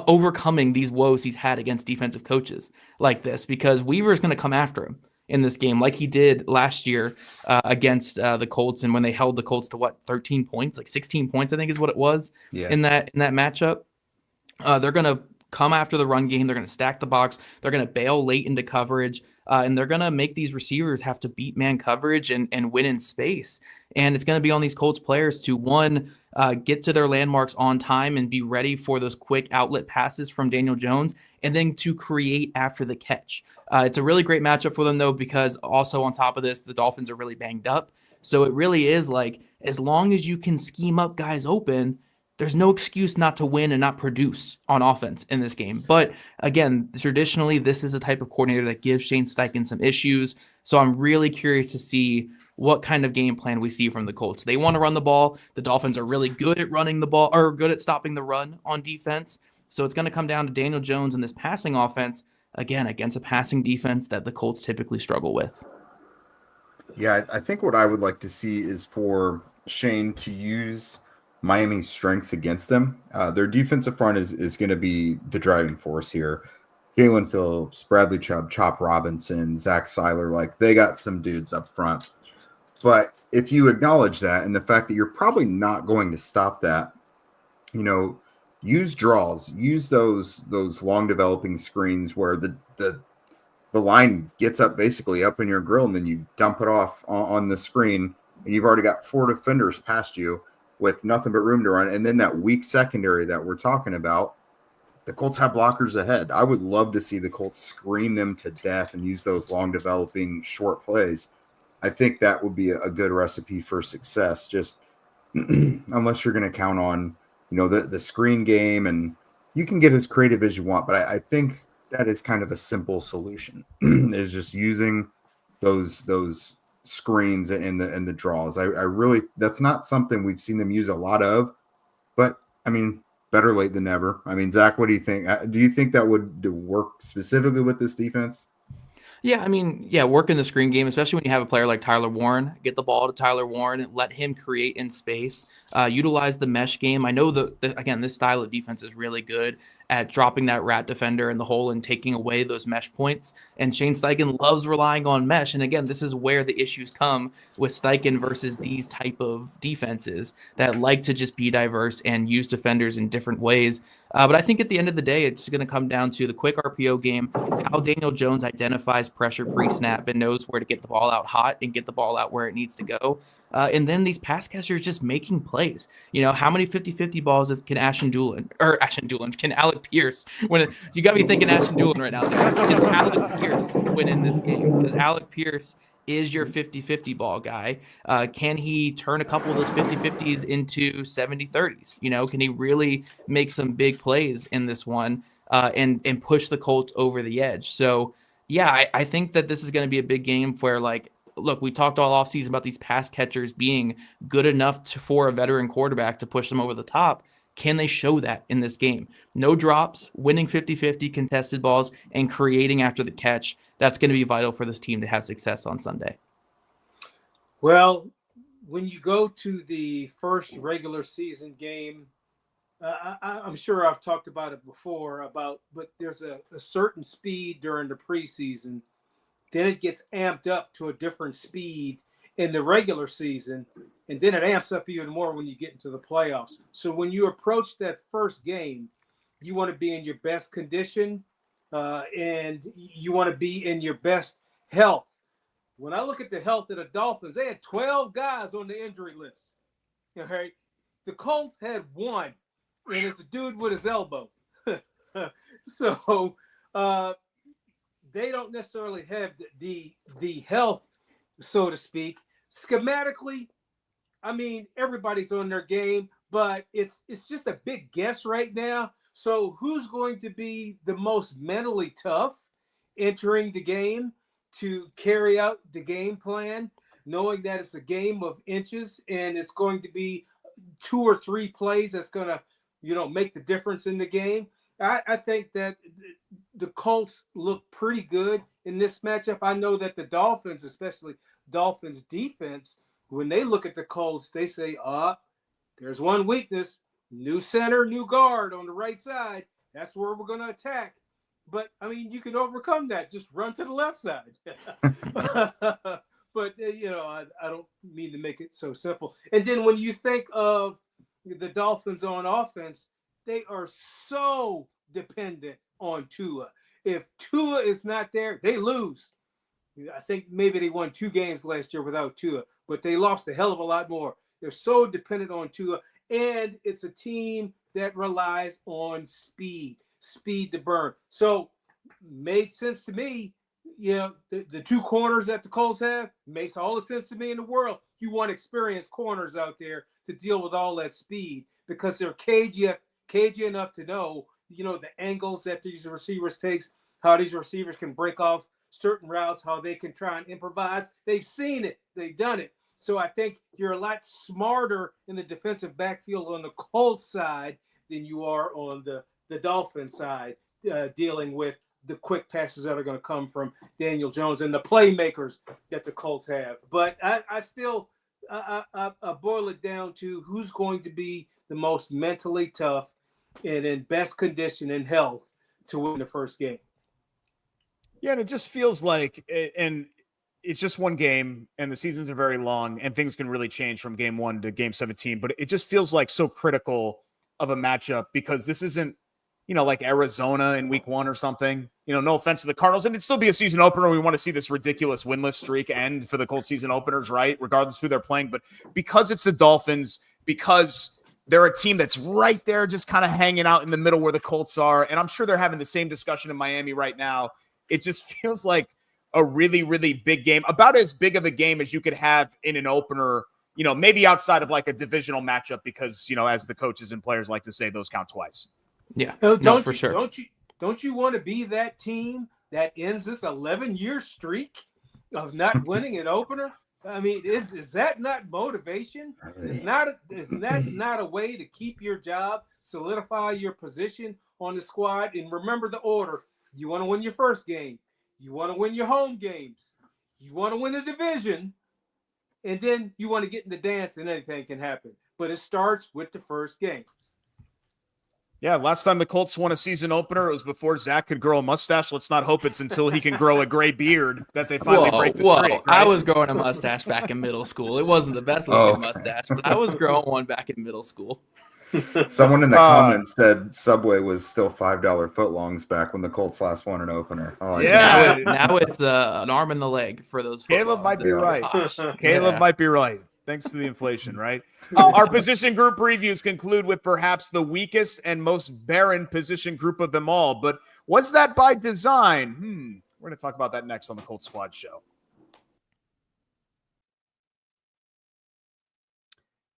[SPEAKER 2] overcoming these woes he's had against defensive coaches like this, because Weaver's going to come after him in this game like he did last year against the Colts, and when they held the Colts to 13 points, like 16 points I think is what it was in that matchup. They're going to come after the run game. They're going to stack the box. They're going to bail late into coverage. And they're going to make these receivers have to beat man coverage and win in space. And it's going to be on these Colts players to, one, get to their landmarks on time and be ready for those quick outlet passes from Daniel Jones, and then to create after the catch. It's a really great matchup for them, though, because also on top of this, the Dolphins are really banged up. So it really is like, as long as you can scheme up guys open, there's no excuse not to win and not produce on offense in this game. But again, traditionally, this is a type of coordinator that gives Shane Steichen some issues. So I'm really curious to see what kind of game plan we see from the Colts. They want to run the ball. The Dolphins are really good at running the ball, or good at stopping the run on defense. So it's going to come down to Daniel Jones and this passing offense, again, against a passing defense that the Colts typically struggle with.
[SPEAKER 3] Yeah, I think what I would like to see is for Shane to use Miami's strengths against them. Their defensive front is going to be the driving force here. Jalen Phillips, Bradley Chubb, Chop Robinson, Zach Seiler, like they got some dudes up front. But if you acknowledge that and the fact that you're probably not going to stop that, you know, use draws, use those long developing screens where the line gets up basically up in your grill, and then you dump it off on the screen, and you've already got 4 defenders past you with nothing but room to run. And then that weak secondary that we're talking about, the Colts have blockers ahead. I would love to see the Colts screen them to death and use those long developing short plays. I think that would be a good recipe for success, just unless you're going to count on, the screen game, and you can get as creative as you want. But I think that is kind of a simple solution is just using those screens and the draws. I really, that's not something we've seen them use a lot of, but I mean, better late than never. I mean, Zach, what do you think? Do you think that would work specifically with this defense?
[SPEAKER 2] Yeah, I mean, work in the screen game, especially when you have a player like Tyler Warren. Get the ball to Tyler Warren and let him create in space. Utilize the mesh game. I know again, this style of defense is really good at dropping that rat defender in the hole and taking away those mesh points. And Shane Steichen loves relying on mesh. And again, this is where the issues come with Steichen versus these type of defenses that like to just be diverse and use defenders in different ways. But I think at the end of the day, it's going to come down to the quick RPO game, how Daniel Jones identifies pressure pre-snap and knows where to get the ball out hot and get the ball out where it needs to go. And then these pass catchers just making plays. How many 50-50 balls can can Alec Pierce win? You got me thinking Ashton Doolin right now. Can Alec Pierce win in this game? Because Alec Pierce is your 50-50 ball guy. Can he turn a couple of those 50-50s into 70-30s? Can he really make some big plays in this one and push the Colts over the edge? So, yeah, I think that this is going to be a big game where, look, we talked all offseason about these pass catchers being good enough for a veteran quarterback to push them over the top. Can they show that in this game? No drops, winning 50-50 contested balls, and creating after the catch. That's going to be vital for this team to have success on Sunday.
[SPEAKER 4] Well, when you go to the first regular season game, I'm sure I've talked about it before, but there's a certain speed during the preseason. Then it gets amped up to a different speed in the regular season, and then it amps up even more when you get into the playoffs. So when you approach that first game, you want to be in your best condition, and you want to be in your best health. When I look at the health of the Dolphins, they had 12 guys on the injury list. Okay? The Colts had 1, and it's a dude with his elbow. So they don't necessarily have the health, so to speak. Schematically, I mean, everybody's on their game, but it's just a big guess right now. So who's going to be the most mentally tough entering the game to carry out the game plan, knowing that it's a game of inches and it's going to be 2 or 3 plays that's going to, make the difference in the game? I think that the Colts look pretty good in this matchup. I know that the Dolphins, especially Dolphins defense, when they look at the Colts, they say, there's one weakness, new center, new guard on the right side. That's where we're going to attack. But, I mean, you can overcome that. Just run to the left side. But, I don't mean to make it so simple. And then when you think of the Dolphins on offense, they are so dependent on Tua. If Tua is not there, they lose. I think maybe they won 2 games last year without Tua, but they lost a hell of a lot more. They're so dependent on Tua, and it's a team that relies on speed to burn. So made sense to me. The 2 corners that the Colts have makes all the sense to me in the world. You want experienced corners out there to deal with all that speed because they're cagey enough to know, the angles that these receivers takes, how these receivers can break off certain routes, how they can try and improvise. They've seen it. They've done it. So I think you're a lot smarter in the defensive backfield on the Colts side than you are on the Dolphins side, dealing with the quick passes that are going to come from Daniel Jones and the playmakers that the Colts have. But I still boil it down to who's going to be the most mentally tough and in best condition and health to win the first game.
[SPEAKER 1] Yeah, and it just feels like, and it's just one game, and the seasons are very long, and things can really change from game 1 to game 17. But it just feels like so critical of a matchup because this isn't, like Arizona in week 1 or something. No offense to the Cardinals. And it'd still be a season opener. We want to see this ridiculous winless streak end for the Colts season openers, right? Regardless of who they're playing. But because it's the Dolphins, because they're a team that's right there just kind of hanging out in the middle where the Colts are, and I'm sure they're having the same discussion in Miami right now, it just feels like a really, really big game, about as big of a game as you could have in an opener, maybe outside of like a divisional matchup because, as the coaches and players like to say, those count twice.
[SPEAKER 2] Yeah,
[SPEAKER 4] for
[SPEAKER 2] sure.
[SPEAKER 4] Don't you want to be that team that ends this 11-year streak of not winning an opener? I mean, is that not motivation? Is that not a way to keep your job, solidify your position on the squad? And remember the order. You want to win your first game. You want to win your home games. You want to win the division. And then you want to get in the dance and anything can happen. But it starts with the first game.
[SPEAKER 1] Yeah, last time the Colts won a season opener, it was before Zach could grow a mustache. Let's not hope it's until he can grow a gray beard that they finally break the streak. Right?
[SPEAKER 2] I was growing a mustache back in middle school. It wasn't the best looking mustache, but I was growing one back in middle school.
[SPEAKER 3] Someone in the comments said Subway was still $5 footlongs back when the Colts last won an opener.
[SPEAKER 2] Now it's an arm and the leg for those.
[SPEAKER 1] Caleb might be right. Caleb might be right. Thanks to the inflation, right? Our position group previews conclude with perhaps the weakest and most barren position group of them all. But was that by design? We're going to talk about that next on the Colts Squad Show.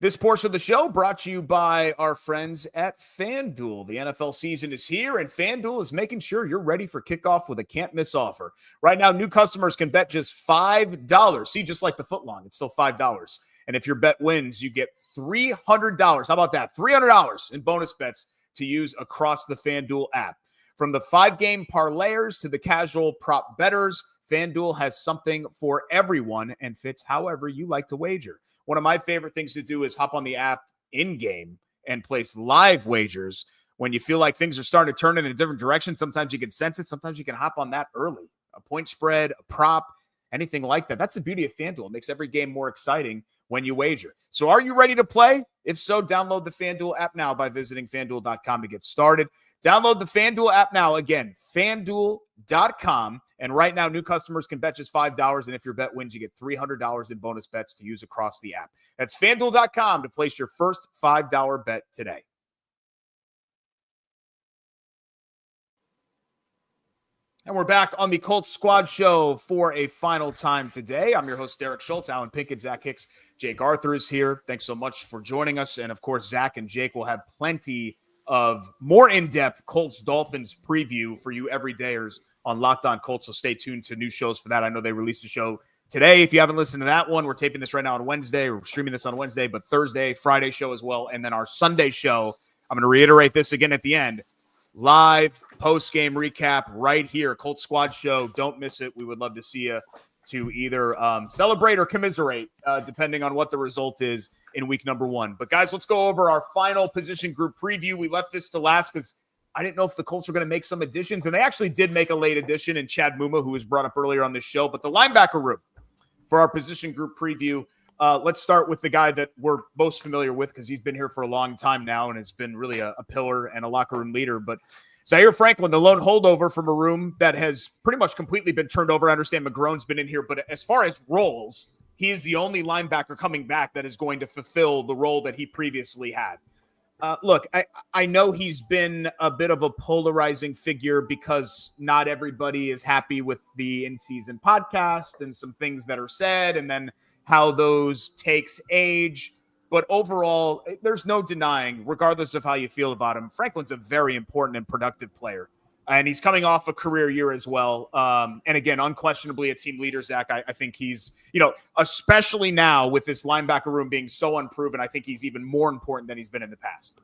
[SPEAKER 1] This portion of the show brought to you by our friends at FanDuel. The NFL season is here, and FanDuel is making sure you're ready for kickoff with a can't-miss offer. Right now, new customers can bet just $5. See, just like the footlong, it's still $5. And if your bet wins, you get $300. How about that? $300 in bonus bets to use across the FanDuel app. From the 5-game parlayers to the casual prop bettors, FanDuel has something for everyone and fits however you like to wager. One of my favorite things to do is hop on the app in-game and place live wagers. When you feel like things are starting to turn in a different direction, sometimes you can sense it. Sometimes you can hop on that early. A point spread, a prop, anything like that. That's the beauty of FanDuel. It makes every game more exciting when you wager. So are you ready to play? If so, download the FanDuel app now by visiting FanDuel.com to get started. Download the FanDuel app now. Again, FanDuel.com. And right now, new customers can bet just $5. And if your bet wins, you get $300 in bonus bets to use across the app. That's FanDuel.com to place your first $5 bet today. And we're back on the Colts Squad Show for a final time today. I'm your host, Derek Schultz. Alan Pinkett, Zach Hicks, Jake Arthur is here. Thanks so much for joining us. And, of course, Zach and Jake will have plenty of more in-depth Colts-Dolphins preview for you everydayers on Locked On Colts, so stay tuned to new shows for that. I know they released a show today. If you haven't listened to that one, we're taping this right now on Wednesday. We're streaming this on Wednesday, but Thursday, Friday show as well, and then our Sunday show. I'm going to reiterate this again at the end. Live post-game recap right here, Colts Squad Show. Don't miss it. We would love to see you to either celebrate or commiserate, depending on what the result is in week number 1. But, guys, let's go over our final position group preview. We left this to last because I didn't know if the Colts were going to make some additions, and they actually did make a late addition in Chad Muma, who was brought up earlier on this show. But the linebacker room for our position group preview, let's start with the guy that we're most familiar with because he's been here for a long time now and has been really a pillar and a locker room leader. But Zaire Franklin, the lone holdover from a room that has pretty much completely been turned over. I understand McGrone's been in here, but as far as roles, he is the only linebacker coming back that is going to fulfill the role that he previously had. Look, I know he's been a bit of a polarizing figure because not everybody is happy with the in-season podcast and some things that are said and then how those takes age. But overall, there's no denying, regardless of how you feel about him, Franklin's a very important and productive player. And he's coming off a career year as well. And again, unquestionably a team leader, Zach. I think he's, especially now with this linebacker room being so unproven, I think he's even more important than he's been in the past.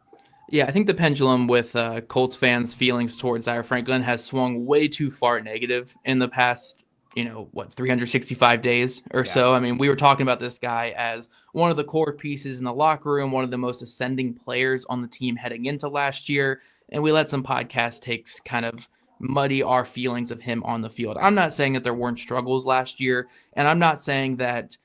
[SPEAKER 2] Yeah, I think the pendulum with Colts fans' feelings towards Zaire Franklin has swung way too far negative in the past 365 days or so. I mean, we were talking about this guy as one of the core pieces in the locker room, one of the most ascending players on the team heading into last year. And we let some podcast takes kind of muddy our feelings of him on the field. I'm not saying that there weren't struggles last year, and I'm not saying that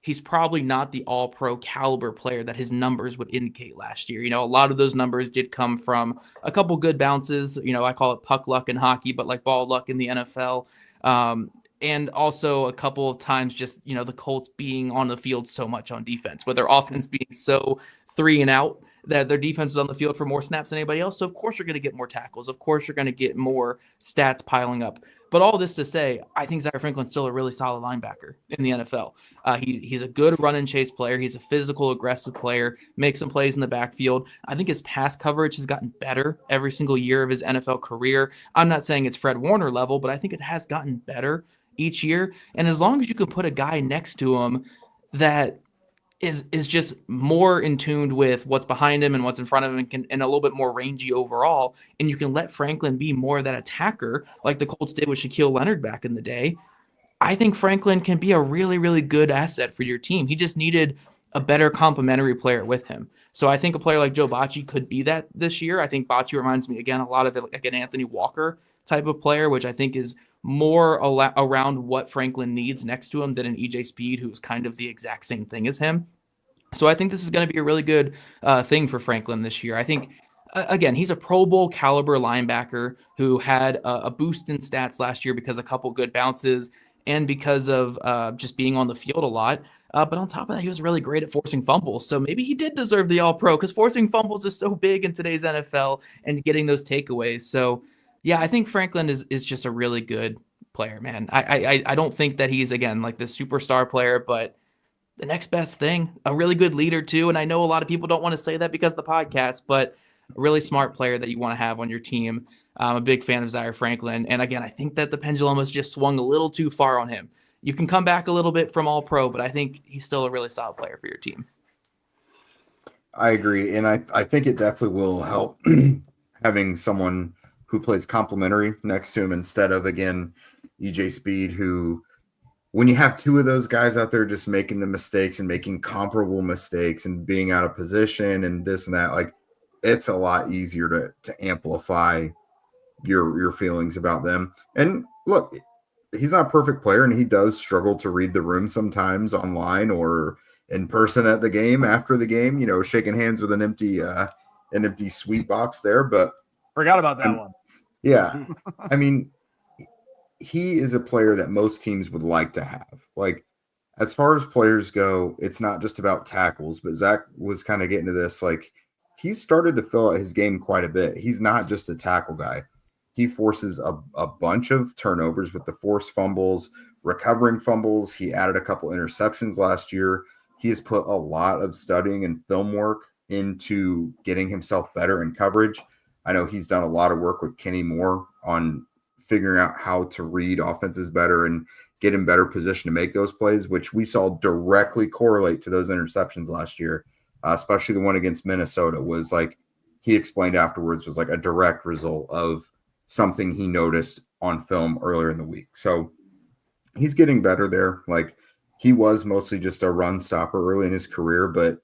[SPEAKER 2] he's probably not the all-pro caliber player that his numbers would indicate last year. A lot of those numbers did come from a couple good bounces. I call it puck luck in hockey, but like ball luck in the NFL. And also a couple of times just, the Colts being on the field so much on defense, with their offense being so 3 and out, that their defense is on the field for more snaps than anybody else. So of course you're going to get more tackles. Of course you're going to get more stats piling up. But all this to say, I think Zaire Franklin's still a really solid linebacker in the NFL. He's a good run and chase player. He's a physical, aggressive player, makes some plays in the backfield. I think his pass coverage has gotten better every single year of his NFL career. I'm not saying it's Fred Warner level, but I think it has gotten better each year. And as long as you can put a guy next to him that is just more in tune with what's behind him and what's in front of him, and a little bit more rangy overall, and you can let Franklin be more of that attacker like the Colts did with Shaquille Leonard back in the day, I think Franklin can be a really, really good asset for your team. He just needed a better complementary player with him. So I think a player like Joe Bocci could be that this year. I think Bocci reminds me, again, a lot of it like an Anthony Walker type of player, which I think is more around what Franklin needs next to him than an EJ Speed, who's kind of the exact same thing as him. So I think this is going to be a really good thing for Franklin this year. I think, again, he's a Pro Bowl caliber linebacker who had a boost in stats last year because of a couple good bounces and because of just being on the field a lot. But on top of that, he was really great at forcing fumbles. So maybe he did deserve the All-Pro, because forcing fumbles is so big in today's NFL and getting those takeaways. So yeah, I think Franklin is just a really good player, man. I don't think that he's, again, like this superstar player, but the next best thing, a really good leader too. And I know a lot of people don't want to say that because of the podcast, but a really smart player that you want to have on your team. I'm a big fan of Zaire Franklin. And again, I think that the pendulum has just swung a little too far on him. You can come back a little bit from All-Pro, but I think he's still a really solid player for your team.
[SPEAKER 3] I agree. And I think it definitely will help having someone who plays complementary next to him instead of, again, EJ Speed, who, when you have two of those guys out there just making the mistakes and making comparable mistakes and being out of position and this and that, like, it's a lot easier to amplify your feelings about them. And look, he's not a perfect player, and he does struggle to read the room sometimes online or in person at the game, after the game, shaking hands with an empty sweet box there. But
[SPEAKER 1] forgot about that one.
[SPEAKER 3] Yeah. I mean, he is a player that most teams would like to have. Like, as far as players go, it's not just about tackles, but Zach was kind of getting to this. Like, he's started to fill out his game quite a bit. He's not just a tackle guy. He forces a bunch of turnovers with the forced fumbles, recovering fumbles. He added a couple interceptions last year. He has put a lot of studying and film work into getting himself better in coverage. I know he's done a lot of work with Kenny Moore on figuring out how to read offenses better and get in better position to make those plays, which we saw directly correlate to those interceptions last year, especially the one against Minnesota. Was like, he explained afterwards, was like a direct result of something he noticed on film earlier in the week. So he's getting better there. Like, he was mostly just a run stopper early in his career, but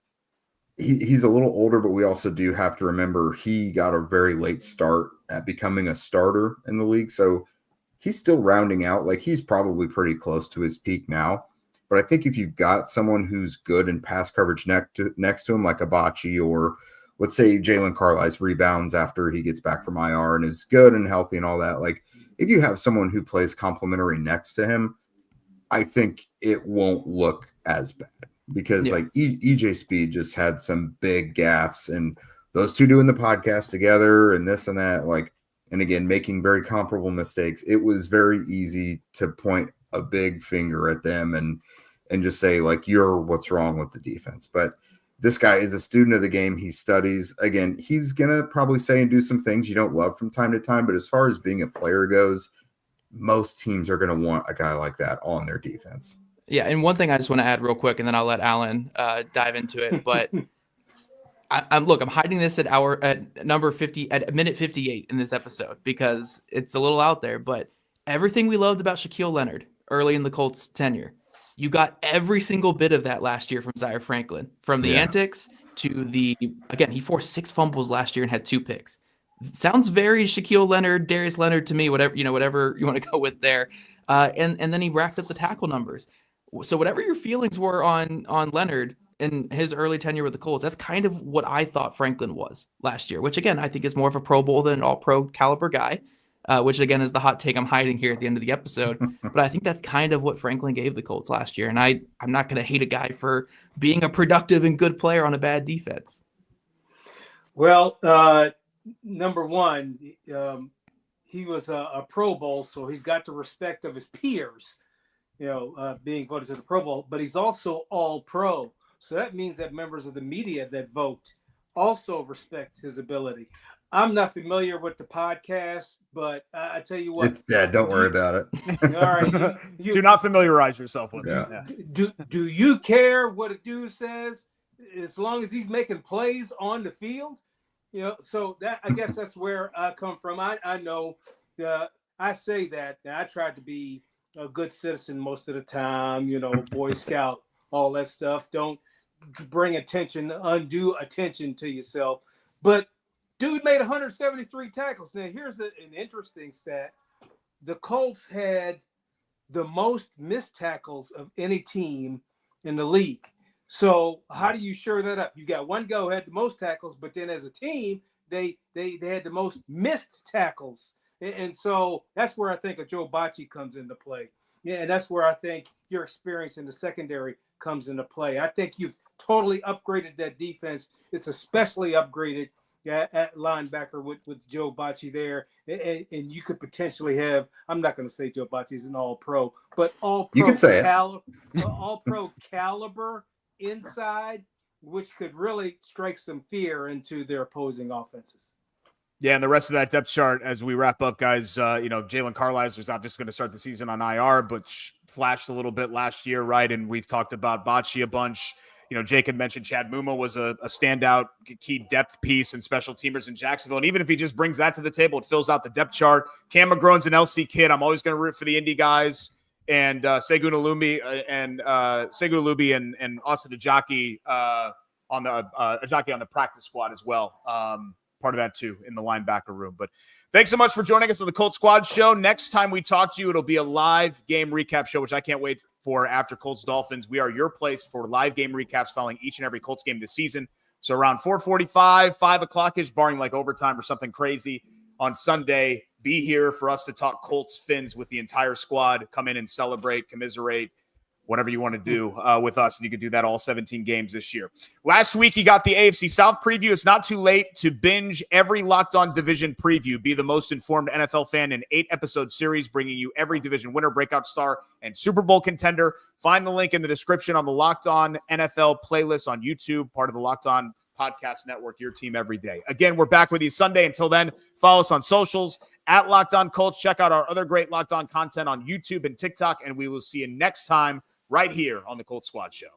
[SPEAKER 3] he's a little older. But we also do have to remember he got a very late start at becoming a starter in the league. So he's still rounding out. Like, he's probably pretty close to his peak now. But I think if you've got someone who's good in pass coverage next to him, like a Bocci, or let's say Jalen Carlisle rebounds after he gets back from IR and is good and healthy and all that. Like, if you have someone who plays complementary next to him, I think it won't look as bad, because like EJ Speed just had some big gaffes, and those two doing the podcast together and this and that, like, and again, making very comparable mistakes. It was very easy to point a big finger at them and just say, like, you're what's wrong with the defense. But this guy is a student of the game. He studies. Again, he's going to probably say and do some things you don't love from time to time. But as far as being a player goes, most teams are going to want a guy like that on their defense.
[SPEAKER 2] Yeah, and one thing I just want to add real quick, and then I'll let Alan dive into it. But I'm hiding this at number 50, at minute 58 in this episode, because it's a little out there. But everything we loved about Shaquille Leonard early in the Colts tenure, you got every single bit of that last year from Zaire Franklin, from the antics to again, he forced 6 fumbles last year and had 2 picks. Sounds very Shaquille Leonard, Darius Leonard to me, whatever you want to go with there. And then he racked up the tackle numbers. So whatever your feelings were on Leonard in his early tenure with the Colts, that's kind of what I thought Franklin was last year, which again, I think is more of a Pro Bowl than an all-pro caliber guy, which again is the hot take I'm hiding here at the end of the episode. But I think that's kind of what Franklin gave the Colts last year. And I'm not going to hate a guy for being a productive and good player on a bad defense.
[SPEAKER 4] Well, number one, he was a Pro Bowl, so he's got the respect of his peers, being voted to the Pro Bowl, but he's also all pro. So that means that members of the media that vote also respect his ability. I'm not familiar with the podcast, but I tell you what.
[SPEAKER 3] It's dead. Don't worry about it.
[SPEAKER 4] All right.
[SPEAKER 1] Do not familiarize yourself with it.
[SPEAKER 3] Yeah.
[SPEAKER 4] Do you care what a dude says as long as he's making plays on the field? So that, I guess that's where I come from. I know I say that. Now, I tried to be a good citizen most of the time, Boy Scout, all that stuff. Don't bring undue attention to yourself. But dude made 173 tackles. Now, here's an interesting stat. The Colts had the most missed tackles of any team in the league. So how do you shore that up? You got one guy who had the most tackles, but then as a team, they had the most missed tackles. And so that's where I think a Joe Bocci comes into play. Yeah, and that's where I think your experience in the secondary comes into play. I think you've totally upgraded that defense. It's especially upgraded at linebacker with Joe Bocci there. And you could potentially have, I'm not going to say Joe Bocci's an all-pro, but all-pro caliber inside, which could really strike some fear into their opposing offenses.
[SPEAKER 1] Yeah, and the rest of that depth chart as we wrap up, guys, Jalen Carlisle's obviously going to start the season on IR, but flashed a little bit last year, right? And we've talked about Bocci a bunch. Jake had mentioned Chad Muma was a standout key depth piece and special teamers in Jacksonville. And even if he just brings that to the table, it fills out the depth chart. Cam McGrone's an LC kid. I'm always going to root for the Indy guys. And Segun Alubi and Austin Ajaki on the practice squad as well. Part of that too in the linebacker room. But thanks so much for joining us on the Colts Squad Show. Next time we talk to you, it'll be a live game recap show, which I can't wait for after Colts Dolphins. We are your place for live game recaps following each and every Colts game this season. So around 4:45, 5 o'clock-ish, barring like overtime or something crazy on Sunday, be here for us to talk Colts Fins with the entire squad. Come in and celebrate, commiserate, whatever you want to do with us. And you can do that all 17 games this year. Last week, you got the AFC South preview. It's not too late to binge every Locked On division preview. Be the most informed NFL fan in 8-episode series, bringing you every division winner, breakout star, and Super Bowl contender. Find the link in the description on the Locked On NFL playlist on YouTube, part of the Locked On Podcast Network, your team every day. Again, we're back with you Sunday. Until then, follow us on socials at Locked On Colts. Check out our other great Locked On content on YouTube and TikTok, and we will see you next time right here on the Colts Squad Show.